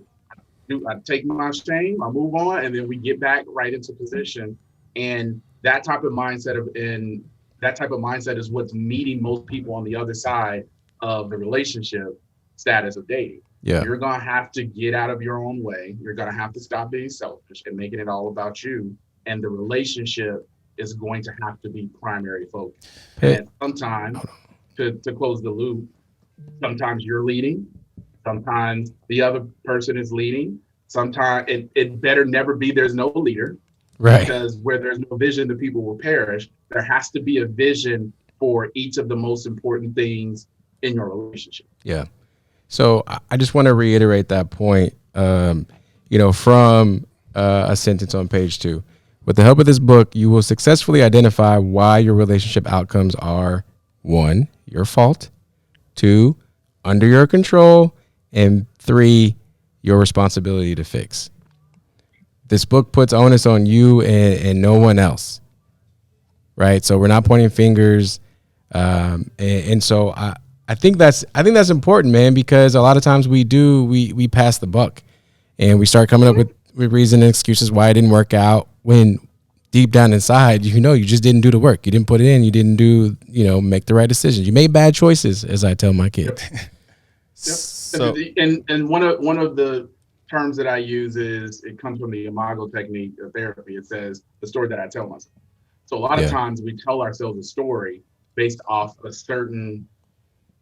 I take my shame, I move on, and then we get back right into position. And that type of mindset is what's meeting most people on the other side of the relationship status of dating. Yeah. You're going to have to get out of your own way. You're going to have to stop being selfish and making it all about you. And the relationship is going to have to be primary focus. And sometimes, to close the loop, sometimes you're leading. Sometimes the other person is leading. Sometimes it better never be there's no leader. Right. Because where there's no vision, the people will perish. There has to be a vision for each of the most important things in your relationship. Yeah. So I just want to reiterate that point, from a sentence on page 2. With the help of this book, you will successfully identify why your relationship outcomes are 1, your fault, 2, under your control, and 3, your responsibility to fix. This book puts onus on you and no one else, right? So we're not pointing fingers, and so I think that's important, man, because a lot of times we pass the buck, and we start coming up with reason and excuses why it didn't work out, when deep down inside, you just didn't do the work. You didn't put it in. You didn't make the right decisions. You made bad choices, as I tell my kids. Yep. So, and one of the terms that I use is, it comes from the imago technique of therapy. It says the story that I tell myself. So a lot of times we tell ourselves a story based off a certain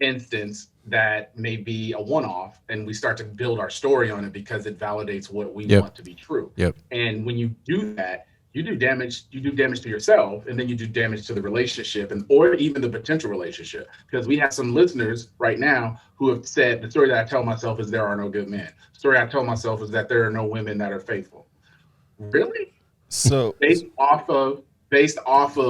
instance that may be a one-off, and we start to build our story on it because it validates what we want to be true. And when you do that, you do damage to yourself, and then you do damage to the relationship, or even the potential relationship. Because we have some listeners right now who have said, the story that I tell myself is there are no good men. The story I tell myself is that there are no women that are faithful. Really? So based off of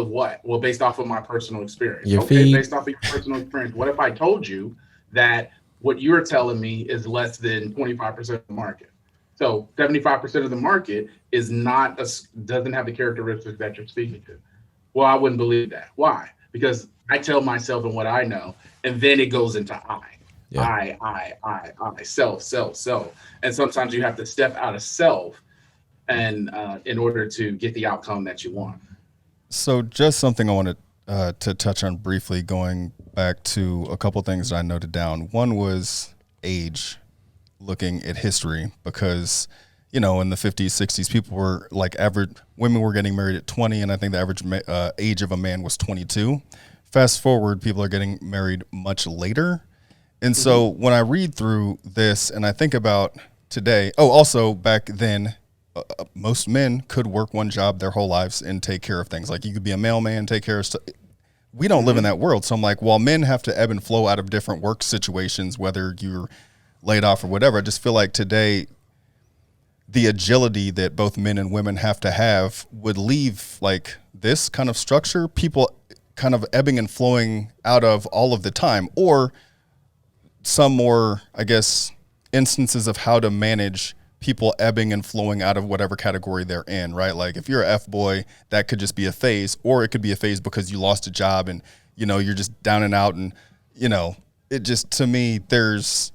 what? Well, based off of my personal experience. Based off of your personal experience. What if I told you that what you're telling me is less than 25% of the market? So 75% of the market doesn't have the characteristics that you're speaking to. Well, I wouldn't believe that. Why? Because I tell myself and what I know, and then it goes into I, self. And sometimes you have to step out of self and in order to get the outcome that you want. So just something I wanted to touch on briefly, going back to a couple things that I noted down. One was age, looking at history, because, in the 50s, 60s, people were women were getting married at 20, and I think the average age of a man was 22. Fast forward, people are getting married much later. And so when I read through this and I think about today, also back then, most men could work one job their whole lives and take care of things. Like, you could be a mailman, take care of stuff. We don't live in that world. So I'm like, while men have to ebb and flow out of different work situations, whether you're laid off or whatever, I just feel like today the agility that both men and women have to have would leave like this kind of structure, people kind of ebbing and flowing out of all of the time, or some more, I guess, instances of how to manage people ebbing and flowing out of whatever category they're in, right? Like, if you're a F-boy, that could just be a phase, or it could be a phase because you lost a job and, you're just down and out, and, it just, to me, there's...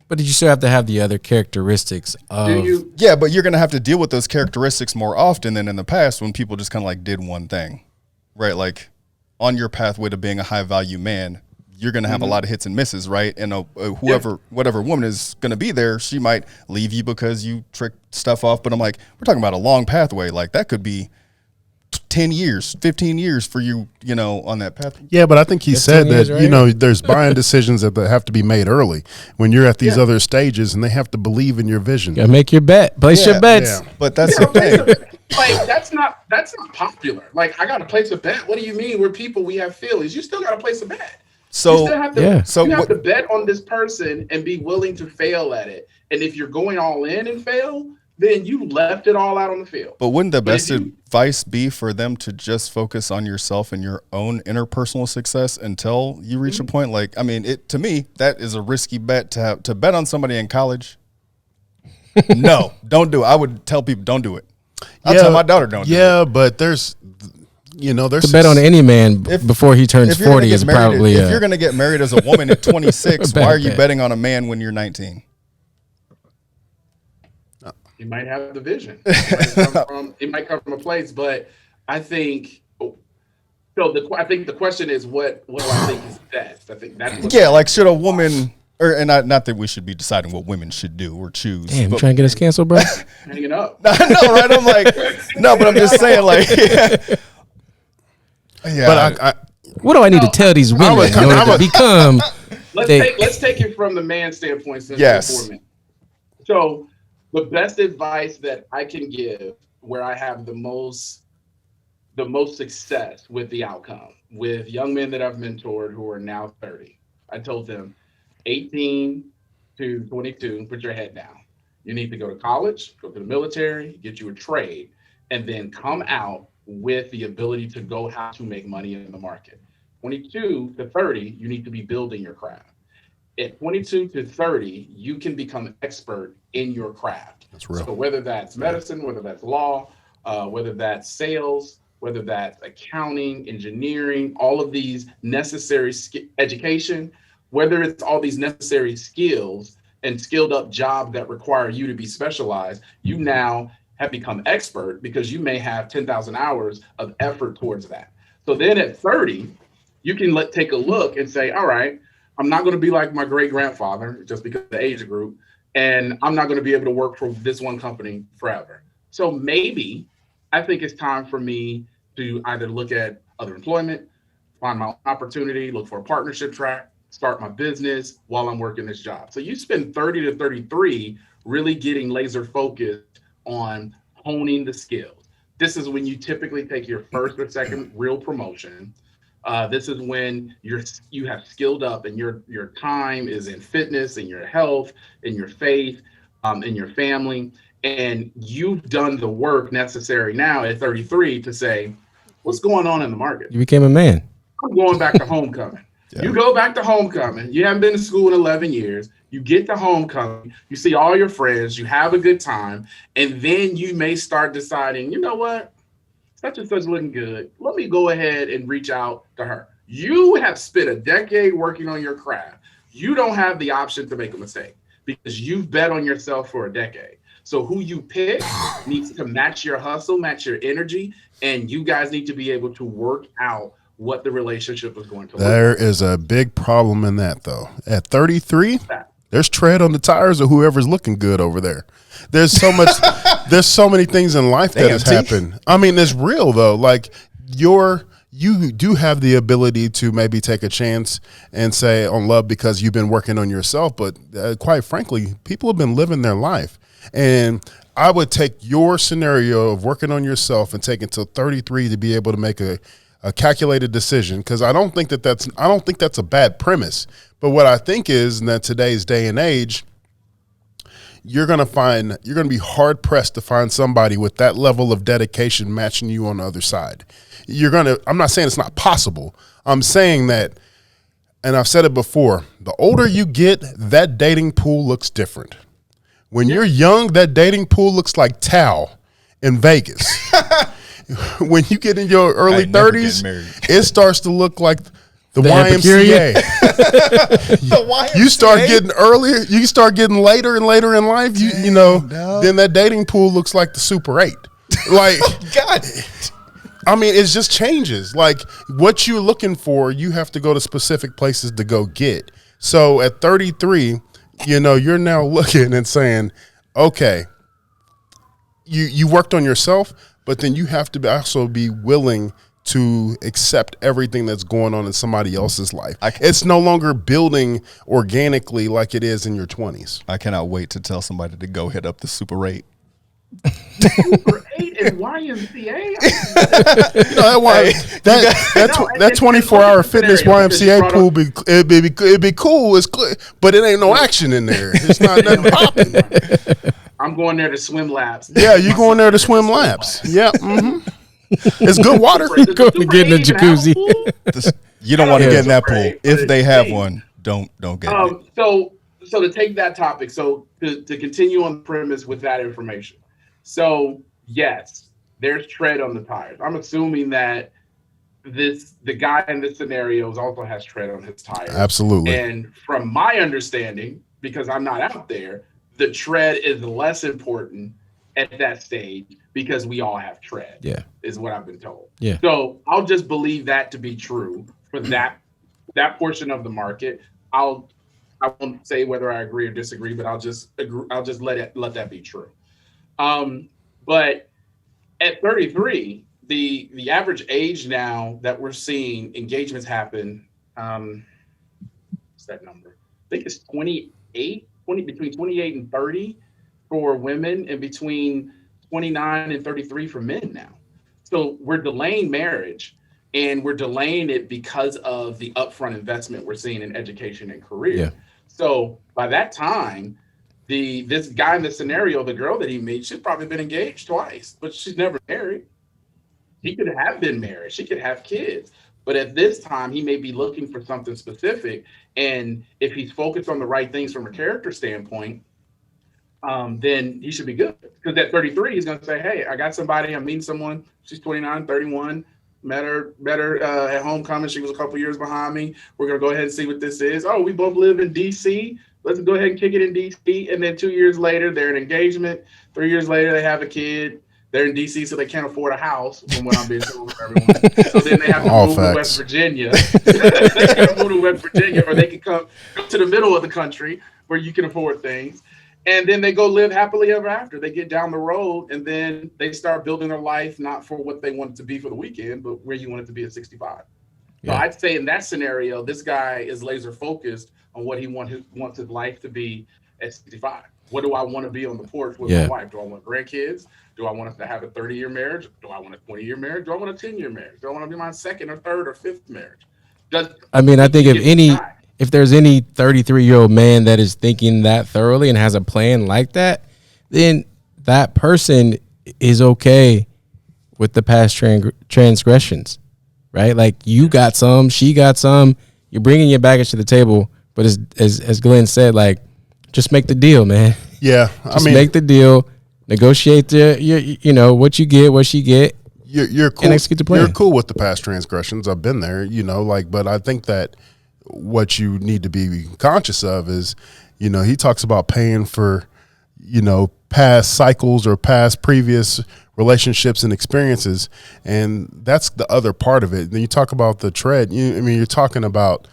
But you still have to have the other characteristics of... Yeah, but you're going to have to deal with those characteristics more often than in the past, when people just kind of like did one thing, right? Like, on your pathway to being a high-value man, you're going to have a lot of hits and misses, right? And whatever woman is going to be there, she might leave you because you tricked stuff off. But I'm like, we're talking about a long pathway. Like, that could be 10 years, 15 years for you, on that path. Yeah, but I think he said that, right? There's buying decisions that have to be made early when you're at these other stages, and they have to believe in your vision. You gotta make your bet. Place your bets. Yeah. But that's the thing. Like, that's not popular. Like, I got to place a bet. What do you mean? We're people, we have feelings. You still got to place a bet. So, you have to bet on this person and be willing to fail at it. And if you're going all in and fail, then you left it all out on the field. But wouldn't the best advice be for them to just focus on yourself and your own interpersonal success until you reach a point? Like, I mean, to me, that is a risky bet to bet on somebody in college. No, don't do it. I would tell people, don't do it. I'll tell my daughter, don't do it. Yeah, but there's to bet on any man before he turns 40 is probably... If you're going to get married as a woman at 26, why are you betting on a man when you're 19? He might have the vision. It might come from a place, but I think... I think the question is, what do I think is best? I think that's... like, should a woman... and not that we should be deciding what women should do or choose. Damn, you trying to get us canceled, bro? Hanging up. No, right? I'm like... No, but I'm just saying, like... Yeah. But what do I need to tell these women in order to become... Let's take it from the man standpoint. Yes. So the best advice that I can give, where I have the most success with the outcome, with young men that I've mentored who are now 30, I told them 18 to 22, put your head down. You need to go to college, go to the military, get you a trade, and then come out with the ability to go how to make money in the market. 22 to 30, you need to be building your craft. At 22 to 30, you can become expert in your craft. That's real. So whether that's medicine, whether that's law, whether that's sales, whether that's accounting, engineering, all of these necessary education, whether it's all these necessary skills and skilled up jobs that require you to be specialized, you now have become expert because you may have 10,000 hours of effort towards that. So then at 30, you can take a look and say, all right, I'm not going to be like my great grandfather just because of the age group, and I'm not going to be able to work for this one company forever. So maybe I think it's time for me to either look at other employment, find my own opportunity, look for a partnership track, start my business while I'm working this job. So you spend 30 to 33 really getting laser focused on honing the skills. This is when you typically take your first or second real promotion. This is when you have skilled up and your time is in fitness and your health and your faith and your family. And you've done the work necessary now at 33 to say, what's going on in the market? You became a man. I'm going back to homecoming. Yeah. You go back to homecoming. You haven't been to school in 11 years. You get to homecoming. You see all your friends. You have a good time. And then you may start deciding, you know what? Such and such looking good. Let me go ahead and reach out to her. You have spent a decade working on your craft. You don't have the option to make a mistake because you've bet on yourself for a decade. So who you pick needs to match your hustle, match your energy, and you guys need to be able to work out what the relationship is going to look like. There is a big problem in that, though. At 33, there's tread on the tires of whoever's looking good over there. There's so much. There's so many things in life that has happened. I mean, it's real though. Like you do have the ability to maybe take a chance and say on love because you've been working on yourself. But quite frankly, people have been living their life. And I would take your scenario of working on yourself and take until 33 to be able to make a calculated decision, because I don't think that's a bad premise. But what I think is that today's day and age, you're going to be hard pressed to find somebody with that level of dedication matching you on the other side. I'm not saying it's not possible. I'm saying that, and I've said it before, the older you get, that dating pool looks different. When you're young, that dating pool looks like Tao in Vegas. When you get in your early 30s, it starts to look like the YMCA. The YMCA. You start getting earlier, you start getting later and later in life, then that dating pool looks like the Super 8. Like, God. I mean, it just changes. Like, what you're looking for, you have to go to specific places to go get. So at 33, you're now looking and saying, okay, you worked on yourself, but then you have to also be willing to accept everything that's going on in somebody else's life. It's no longer building organically like it is in your 20s. I cannot wait to tell somebody to go hit up the Super 8. Super 8 and YMCA? That 24-hour fitness YMCA pool, it'd be cool, but it ain't no action in there. It's not nothing popping. I'm going there to swim laps. Yeah, you're going there to swim laps. Yeah, mm-hmm. It's good water. You're going to get in the jacuzzi. You don't want to get in that pool. If they have one, don't get in it. So to take that topic, to continue on the premise with that information. So yes, there's tread on the tires. I'm assuming that the guy in this scenario also has tread on his tires. Absolutely. And from my understanding, because I'm not out there, the tread is less important at that stage because we all have tread. Yeah, is what I've been told. Yeah. So I'll just believe that to be true for that portion of the market. I won't say whether I agree or disagree, but I'll just let that be true. But at 33, the average age now that we're seeing engagements happen, what's that number? I think it's between 28 and 30 for women and between 29 and 33 for men now. So we're delaying marriage, and we're delaying it because of the upfront investment we're seeing in education and career. Yeah. So by that time, this guy in the scenario, the girl that he meets, she's probably been engaged twice, but she's never married. He could have been married. She could have kids. But at this time, he may be looking for something specific. And if he's focused on the right things from a character standpoint, then he should be good. Because at 33, he's going to say, hey, I got somebody. I'm meeting someone. She's 29, 31. Met her at homecoming. She was a couple years behind me. We're going to go ahead and see what this is. Oh, we both live in D.C. Let's go ahead and kick it in D.C. And then 2 years later, they're in engagement. 3 years later, they have a kid. They're in D.C., so they can't afford a house, from what I'm being told from everyone. So then they have to move to West Virginia. They can move to West Virginia, or they can come to the middle of the country where you can afford things. And then they go live happily ever after. They get down the road, and then they start building their life, not for what they want it to be for the weekend, but where you want it to be at 65. Yeah. So I'd say in that scenario, this guy is laser focused on what he wants his life to be at 65. What do I want to be on the porch with my wife? Do I want grandkids? Do I want us to have a 30-year marriage? Do I want a 20-year marriage? Do I want a 10-year marriage? Do I want to be my second or third or fifth marriage? I think if there's any 33-year-old man that is thinking that thoroughly and has a plan like that, then that person is okay with the past transgressions, right? Like, you got some, she got some, you're bringing your baggage to the table. But as Glenn said, like, just make the deal, man. Yeah. Make the deal, negotiate what you get, what she get. You're cool. And execute the plan. You're cool with the past transgressions. I've been there, but I think that what you need to be conscious of is, he talks about paying for, past cycles or past previous relationships and experiences. And that's the other part of it. Then you talk about the tread. You're talking about,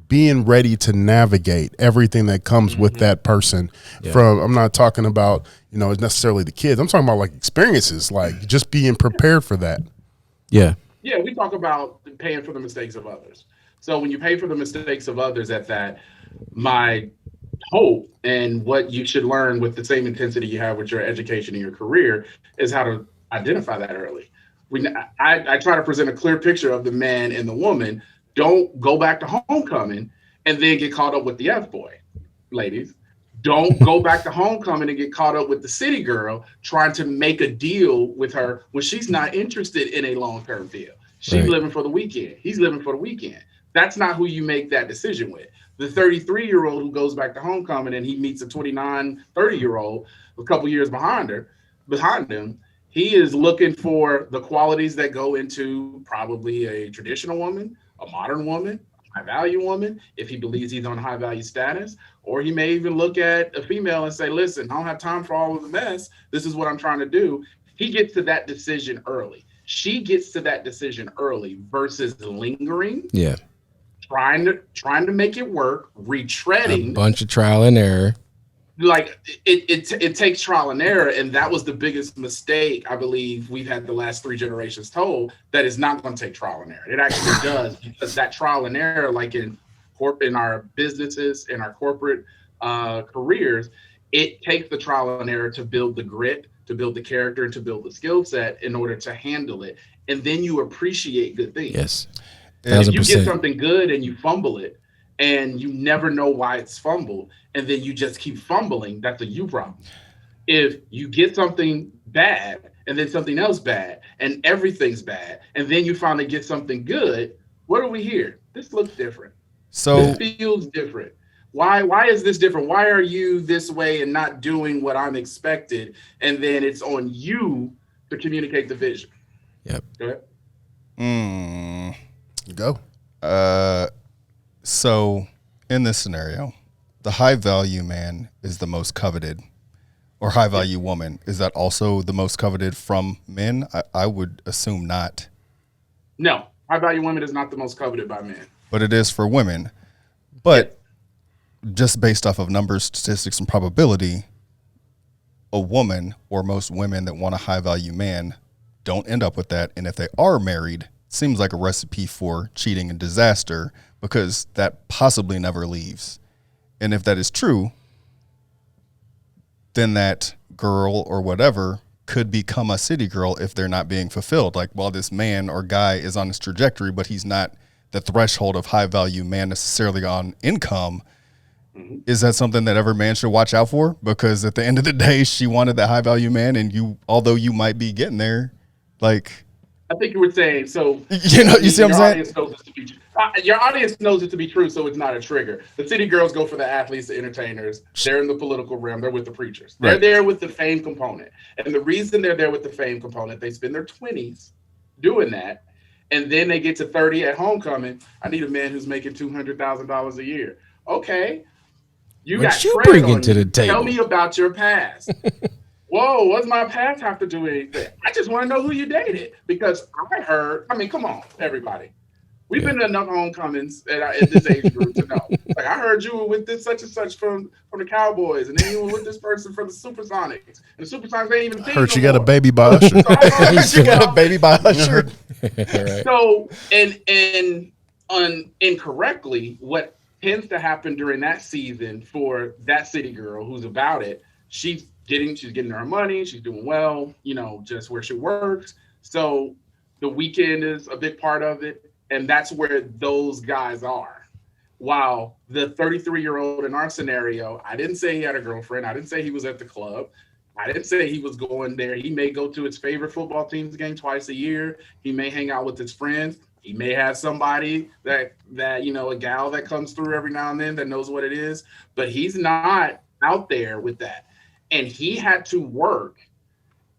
being ready to navigate everything that comes with that person. I'm not talking about, necessarily the kids. I'm talking about like experiences, like just being prepared for that. Yeah. Yeah. We talk about paying for the mistakes of others. So when you pay for the mistakes of others at that, my hope and what you should learn with the same intensity you have with your education and your career is how to identify that early. I try to present a clear picture of the man and the woman. Don't go back to homecoming and then get caught up with the F-boy, ladies. Don't go back to homecoming and get caught up with the city girl trying to make a deal with her when she's not interested in a long-term deal. She's living for the weekend. He's living for the weekend. That's not who you make that decision with. The 33-year-old who goes back to homecoming and he meets a 29, 30-year-old a couple years behind him, he is looking for the qualities that go into probably a traditional woman, a modern woman, a high-value woman, if he believes he's on high-value status, or he may even look at a female and say, listen, I don't have time for all of the mess. This is what I'm trying to do. He gets to that decision early. She gets to that decision early versus lingering. Yeah. Trying to make it work, retreading. A bunch of trial and error. Like it takes trial and error, and that was the biggest mistake I believe we've had the last 3 generations told, that is not going to take trial and error. It actually does, because that trial and error, like in our businesses, in our corporate careers, it takes the trial and error to build the grit, to build the character, and to build the skill set in order to handle it, and then you appreciate good things. Yes. If you get something good and you fumble it, and you never know why it's fumbled, and then you just keep fumbling, that's a you problem. If you get something bad and then something else bad and everything's bad, and then you finally get something good, what do we hear? This looks different. So this feels different. Why is this different? Why are you this way and not doing what I'm expected? And then it's on you to communicate the vision. Yep. Go ahead. Go. So in this scenario, the high value man is the most coveted, or high value woman. Is that also the most coveted from men? I would assume not. No, high value women is not the most coveted by men. But it is for women. But just based off of numbers, statistics, and probability, a woman, or most women that want a high value man, don't end up with that. And if they are married, seems like a recipe for cheating and disaster, because that possibly never leaves. And if that is true, then that girl or whatever could become a city girl if they're not being fulfilled. Like, while this man or guy is on his trajectory, but he's not the threshold of high value man necessarily on income, Mm-hmm. Is that something that every man should watch out for? Because at the end of the day, she wanted that high value man, and you, although you might be getting there, like, I think you were saying so. You see what I'm saying? Audience knows it to be, your audience knows it to be true, so it's not a trigger. The city girls go for the athletes, the entertainers. They're in the political realm. They're with the preachers. They're there with the fame component, and the reason they're there with the fame component, they spend their 20s doing that, and then they get to 30 at homecoming. I need a man who's making $200,000 a year. Okay, you What got you Fred bringing on to the you. table? Tell me about your past. Whoa, what's my past have to do with anything? I just want to know who you dated, because I heard, I mean, come on, everybody. We've been to enough homecomings at this age group to know. Like, I heard you were with this such and such from the Cowboys, and then you were with this person from the Supersonics. And the Supersonics ain't even think Heard you no got a more. baby by Usher. You got a baby by Usher. Right. So, and incorrectly, what tends to happen during that season for that city girl who's about it, she's getting her money, she's doing well, just where she works. So the weekend is a big part of it, and that's where those guys are. While the 33-year-old in our scenario, I didn't say he had a girlfriend, I didn't say he was at the club, I didn't say he was going there. He may go to his favorite football team's game twice a year. He may hang out with his friends. He may have somebody that a gal that comes through every now and then that knows what it is, but he's not out there with that. And he had to work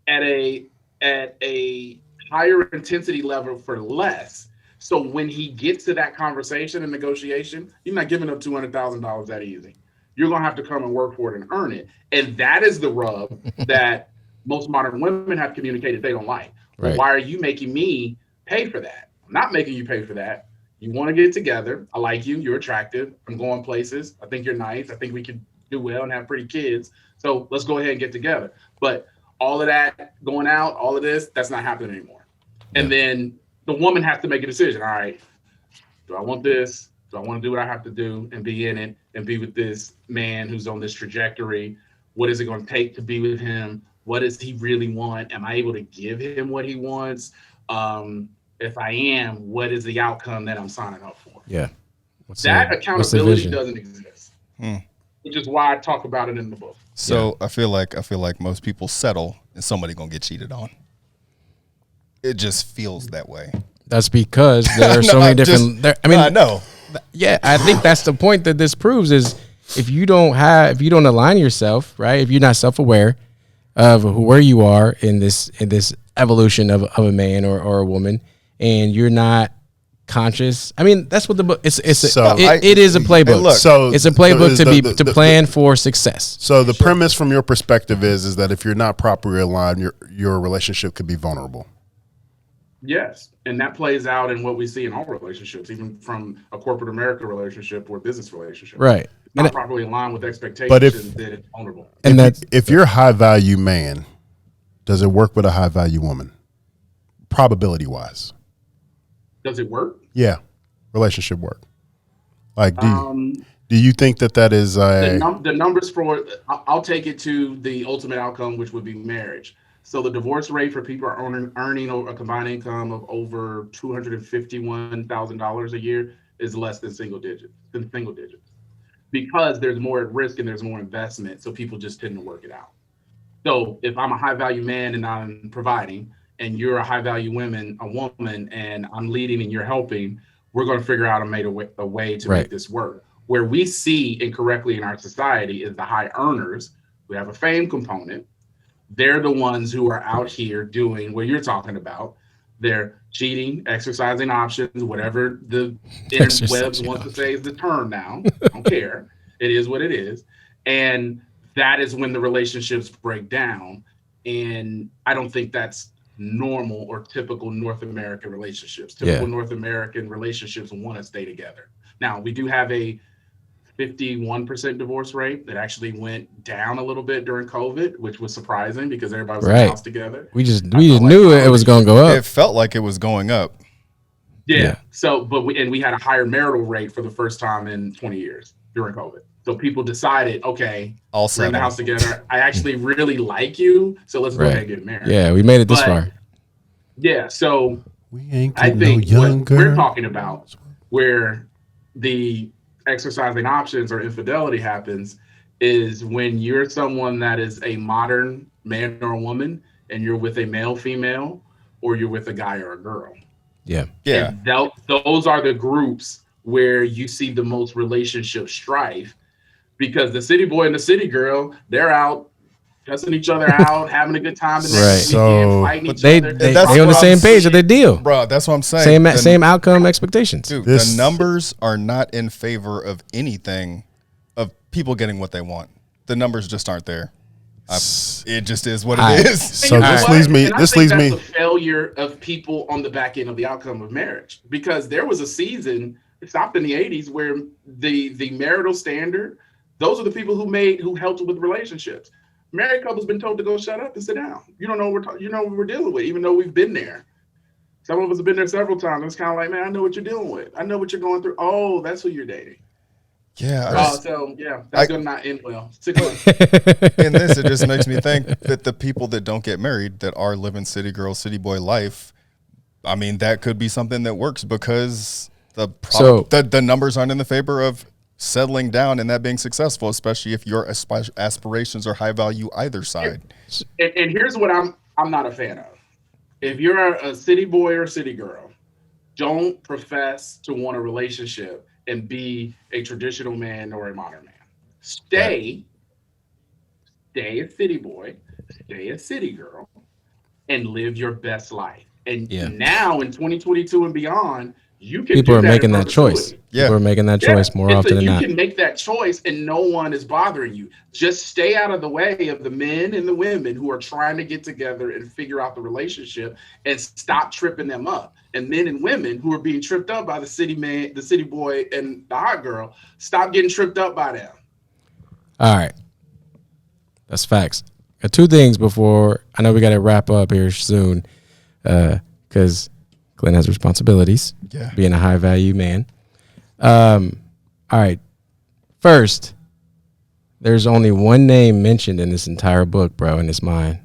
at a higher intensity level for less. So when he gets to that conversation and negotiation, he's not giving up $200,000 that easy. You're going to have to come and work for it and earn it. And that is the rub that most modern women have communicated they don't like. Right. Why are you making me pay for that? I'm not making you pay for that. You want to get together. I like you. You're attractive. I'm going places. I think you're nice. I think we could do well and have pretty kids. So let's go ahead and get together. But all of that going out, all of this, that's not happening anymore. Yeah. And then the woman has to make a decision. All right, do I want this? Do I want to do what I have to do and be in it and be with this man who's on this trajectory? What is it going to take to be with him? What does he really want? Am I able to give him what he wants? If I am, what is the outcome that I'm signing up for? Yeah. That accountability doesn't exist, which is why I talk about it in the book. So yeah. I feel like most people settle and somebody gonna get cheated on. It just feels that way. That's because there are so many different. I know. Yeah, I think that's the point that this proves is if you don't align yourself, right? If you're not self-aware of where you are in this evolution of a man or a woman, and you're not conscious. I mean, that's what the book. It is a playbook. Look, so it's a playbook to plan for success. So the premise from your perspective is that if you're not properly aligned, your relationship could be vulnerable. Yes, and that plays out in what we see in all relationships, even from a corporate America relationship or a business relationship. Right, not properly aligned with expectations, then it's vulnerable. And if you're a high value man, does it work with a high value woman? Probability wise. Does it work? Yeah, relationship work. Like, do you think that is a the numbers for? I'll take it to the ultimate outcome, which would be marriage. So the divorce rate for people earning a combined income of over $251,000 a year is less than single digits, because there's more at risk and there's more investment. So people just tend to work it out. So if I'm a high value man and I'm providing, and you're a high value woman, and I'm leading and you're helping, we're going to figure out a way to make this work. Where we see incorrectly in our society is the high earners who have a fame component. They're the ones who are out here doing what you're talking about. They're cheating, exercising options, whatever the interwebs wants to say is the term now. I don't care. It is what it is. And that is when the relationships break down. And I don't think that's normal or typical North American relationships. Typical North American relationships want to stay together. Now, we do have a 51% divorce rate that actually went down a little bit during COVID, which was surprising because everybody was in the house together. We just knew it was going to go up. It felt like it was going up. Yeah. So, we had a higher marital rate for the first time in 20 years during COVID. So people decided, okay, we're in the house together. I actually really like you, so let's go ahead and get married. Yeah, we made it this far. Yeah, so we ain't I think no young what girl. we're talking about, where the exercising options or infidelity happens is when you're someone that is a modern man or a woman and you're with a male, female, or you're with a guy or a girl. Yeah. Yeah. And those are the groups where you see the most relationship strife, because the city boy and the city girl, they're out cussing each other out, having a good time the next weekend, fighting each other. They on the same page of their deal. Bro, that's what I'm saying. Same outcome expectations. Dude, the numbers are not in favor of anything of people getting what they want. The numbers just aren't there. It just is what it is. So this leads me. This leads me. The failure of people on the back end of the outcome of marriage, because there was a season, it stopped in the 80s, where the marital standard, those are the people who helped with relationships. Married couples been told to go shut up and sit down. You don't know what we're dealing with, even though we've been there. Some of us have been there several times. It's kind of like, man, I know what you're dealing with. I know what you're going through. Oh, that's who you're dating. Yeah. That's gonna not end well. 6 months. In this, it just makes me think that the people that don't get married, that are living city girl, city boy life, I mean, that could be something that works because the numbers aren't in the favor of settling down and that being successful, especially if your aspirations are high value either side. And here's what I'm not a fan of. If you're a city boy or city girl, don't profess to want a relationship and be a traditional man or a modern man. Stay a city boy, stay a city girl, and live your best life. And now in 2022 and beyond, people are making that choice. Yeah. People are making that choice more often than not. You can make that choice and no one is bothering you. Just stay out of the way of the men and the women who are trying to get together and figure out the relationship, and stop tripping them up. And men and women who are being tripped up by the city man, the city boy, and the hot girl, stop getting tripped up by them. All right. That's facts. Got two things before, I know we got to wrap up here soon, because Glenn has responsibilities, being a high value man. All right. First, there's only one name mentioned in this entire book, bro, and it's mine.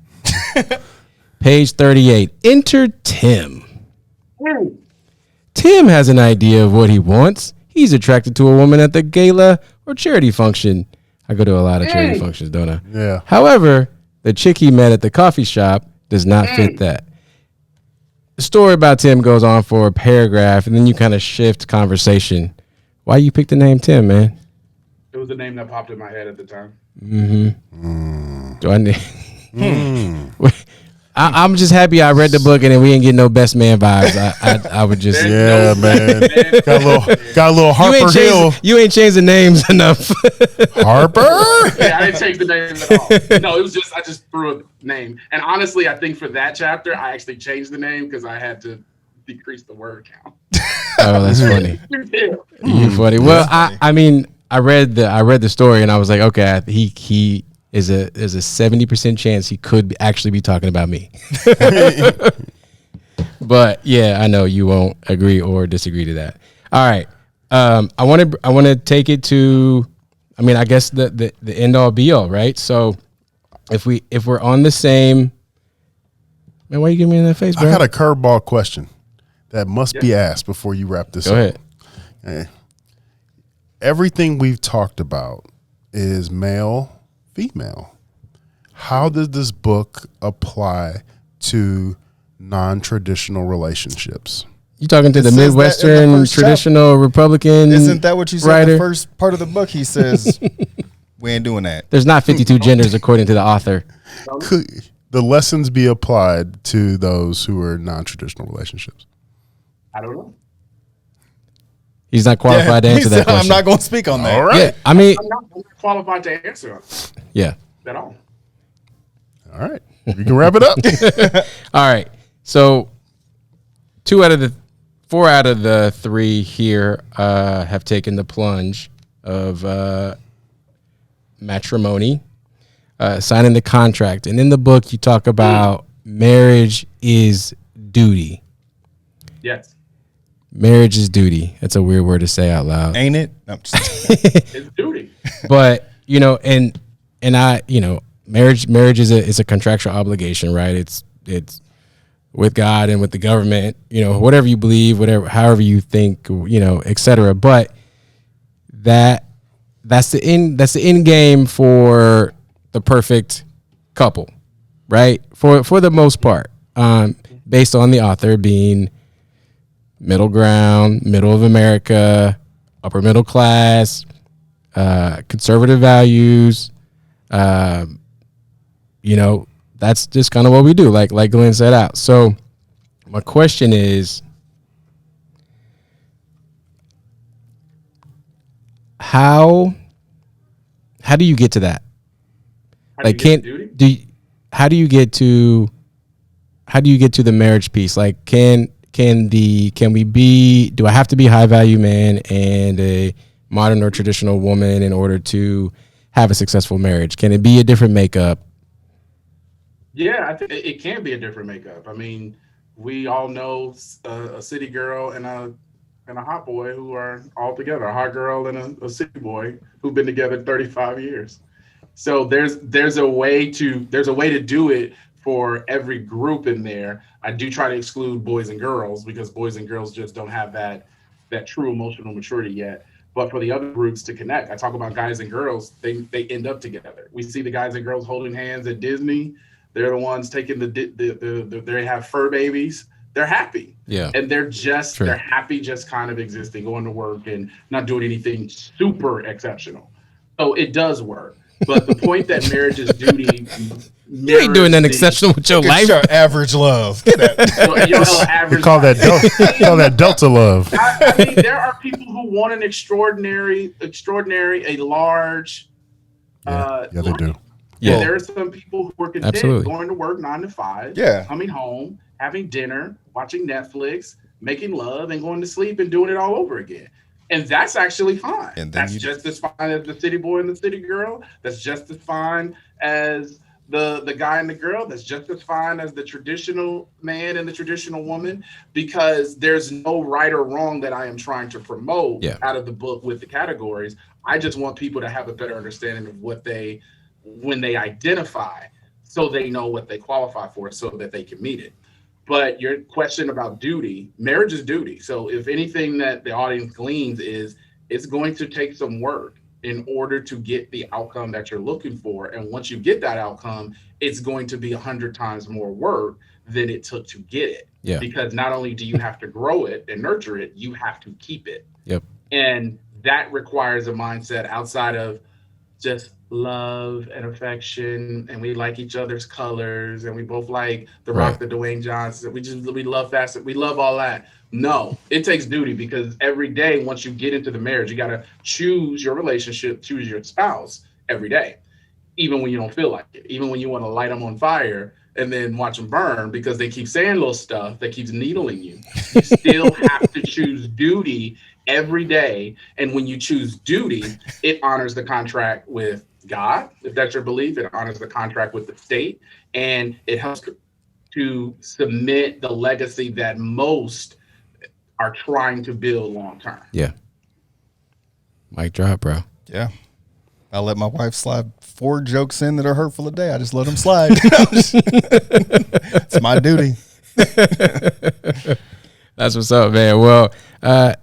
Page 38. Enter Tim. Tim has an idea of what he wants. He's attracted to a woman at the gala or charity function. I go to a lot of charity functions, don't I? Yeah. However, the chick he met at the coffee shop does not fit that. The story about Tim goes on for a paragraph, and then you kind of shift conversation. Why you pick the name Tim, man? It was the name that popped in my head at the time. Do I need? I'm just happy I read the book and then we didn't get no best man vibes. I would just man. Got a little Harper Hill. You ain't changed the names enough. Harper? Yeah, I didn't change the name at all. No, it was just I just threw a name. And honestly, I think for that chapter, I actually changed the name because I had to decrease the word count. Oh, that's funny. You're funny. Well, I mean, I read the story and I was like, okay, he is a 70% chance he could actually be talking about me. But yeah, I know you won't agree or disagree to that. All right. I want to take it to, I mean, I guess the end all be all, right? So if we're on the same, man, why are you giving me in that face, bro? I got a curveball question that must be asked before you wrap this up. Go ahead. Okay. Everything we've talked about is male, female. How does this book apply to non-traditional relationships? You talking to the Midwestern traditional Republican? Isn't that what you said writer? in the first part of the book? He says, we ain't doing that. There's not 52 genders according to the author. Could the lessons be applied to those who are non-traditional relationships? I don't know. He's not qualified to answer that question. I'm not going to speak on that. All right. Yeah, I mean, I'm not qualified to answer yeah. at all. All right. We can wrap it up. All right. So 4 out of the 3 here have taken the plunge of matrimony, signing the contract. And in the book, you talk about marriage is duty. Yes. Marriage is duty. That's a weird word to say out loud. Ain't it? No, It's duty. But, and I, marriage is a contractual obligation, right? It's with God and with the government, whatever you believe, however you think, et cetera. But that's the end game for the perfect couple, right? For the most part, based on the author being middle ground, middle of America, upper middle class, conservative values. That's just kind of what we do, like Glenn said out. So my question is, how do you get to that? Like, how do you get to the marriage piece? Like, do I have to be a high value man and a modern or traditional woman in order to have a successful marriage? Can it be a different makeup? Yeah, I think it can be a different makeup. I mean, we all know a city girl and a hot boy who are all together, a hot girl and a city boy who've been together 35 years. So there's a way to do it for every group in there. I do try to exclude boys and girls because boys and girls just don't have that true emotional maturity yet. But for the other groups to connect, I talk about guys and girls, they end up together. We see the guys and girls holding hands at Disney. They're the ones taking they have fur babies. They're happy. Yeah. And they're happy just kind of existing, going to work and not doing anything super exceptional. So it does work. But the point that marriage is duty. You ain't doing nothing exceptional with your life. Your average love. Get that. You call that Delta love. I mean, there are people who want an extraordinary, a large. Yeah, they do. Yeah, there are some people who are content going to work 9 to 5, yeah, coming home, having dinner, watching Netflix, making love, and going to sleep and doing it all over again. And that's actually fine. And that's just as fine as the city boy and the city girl. That's just as fine as the guy and the girl. That's just as fine as the traditional man and the traditional woman, because there's no right or wrong that I am trying to promote out of the book with the categories. I just want people to have a better understanding of when they identify, so they know what they qualify for so that they can meet it. But your question about duty, marriage is duty. So if anything that the audience gleans is, it's going to take some work in order to get the outcome that you're looking for. And once you get that outcome, it's going to be 100 times more work than it took to get it. Yeah. Because not only do you have to grow it and nurture it, you have to keep it. Yep. And that requires a mindset outside of just love and affection, and we like each other's colors, and we both like The Rock, the Dwayne Johnson. We love fast. We love all that. No, it takes duty, because every day, once you get into the marriage, you got to choose your relationship, choose your spouse every day, even when you don't feel like it, even when you want to light them on fire and then watch them burn because they keep saying little stuff that keeps needling you. You still have to choose duty every day. And when you choose duty, it honors the contract with God, if that's your belief. It honors the contract with the state, and it helps to submit the legacy that most are trying to build long term. Yeah. Mic drop, bro. Yeah. I let my wife slide 4 jokes in that are hurtful a day. I just let them slide. It's my duty. That's what's up, man. Well,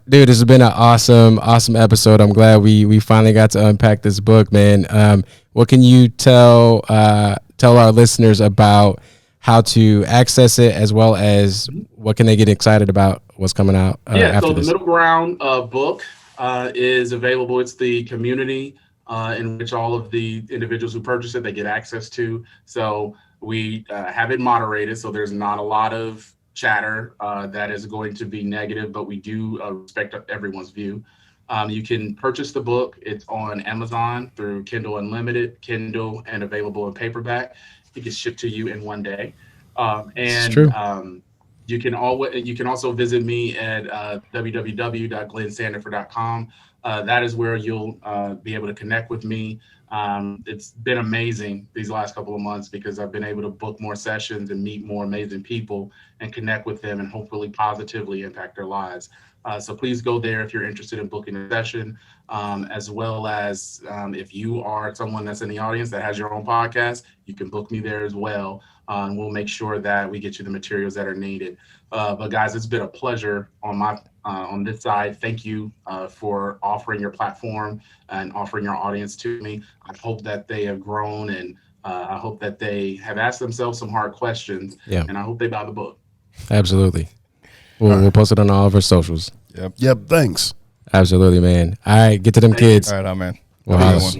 dude, this has been an awesome episode. I'm glad we finally got to unpack this book, man. What can you tell our listeners about how to access it, as well as what can they get excited about what's coming out after this? The Middle Ground book is available. It's the community in which all of the individuals who purchase it, they get access to. So we have it moderated, so there's not a lot of chatter that is going to be negative, but we do respect everyone's view. You can purchase the book. It's on Amazon through Kindle Unlimited, Kindle, and available in paperback. It gets shipped to you in one day. You can also visit me at www.glennsandifer.com. That is where you'll be able to connect with me. It's been amazing these last couple of months, because I've been able to book more sessions and meet more amazing people and connect with them and hopefully positively impact their lives. So please go there if you're interested in booking a session, as well as if you are someone that's in the audience that has your own podcast, you can book me there as well. And we'll make sure that we get you the materials that are needed. But guys, it's been a pleasure on on this side, thank you for offering your platform and offering your audience to me. I hope that they have grown, and I hope that they have asked themselves some hard questions. Yeah. And I hope they buy the book. Absolutely. We'll post it on all of our socials. Yep. Thanks. Absolutely, man. All right. Get to them kids. All right, man. Well,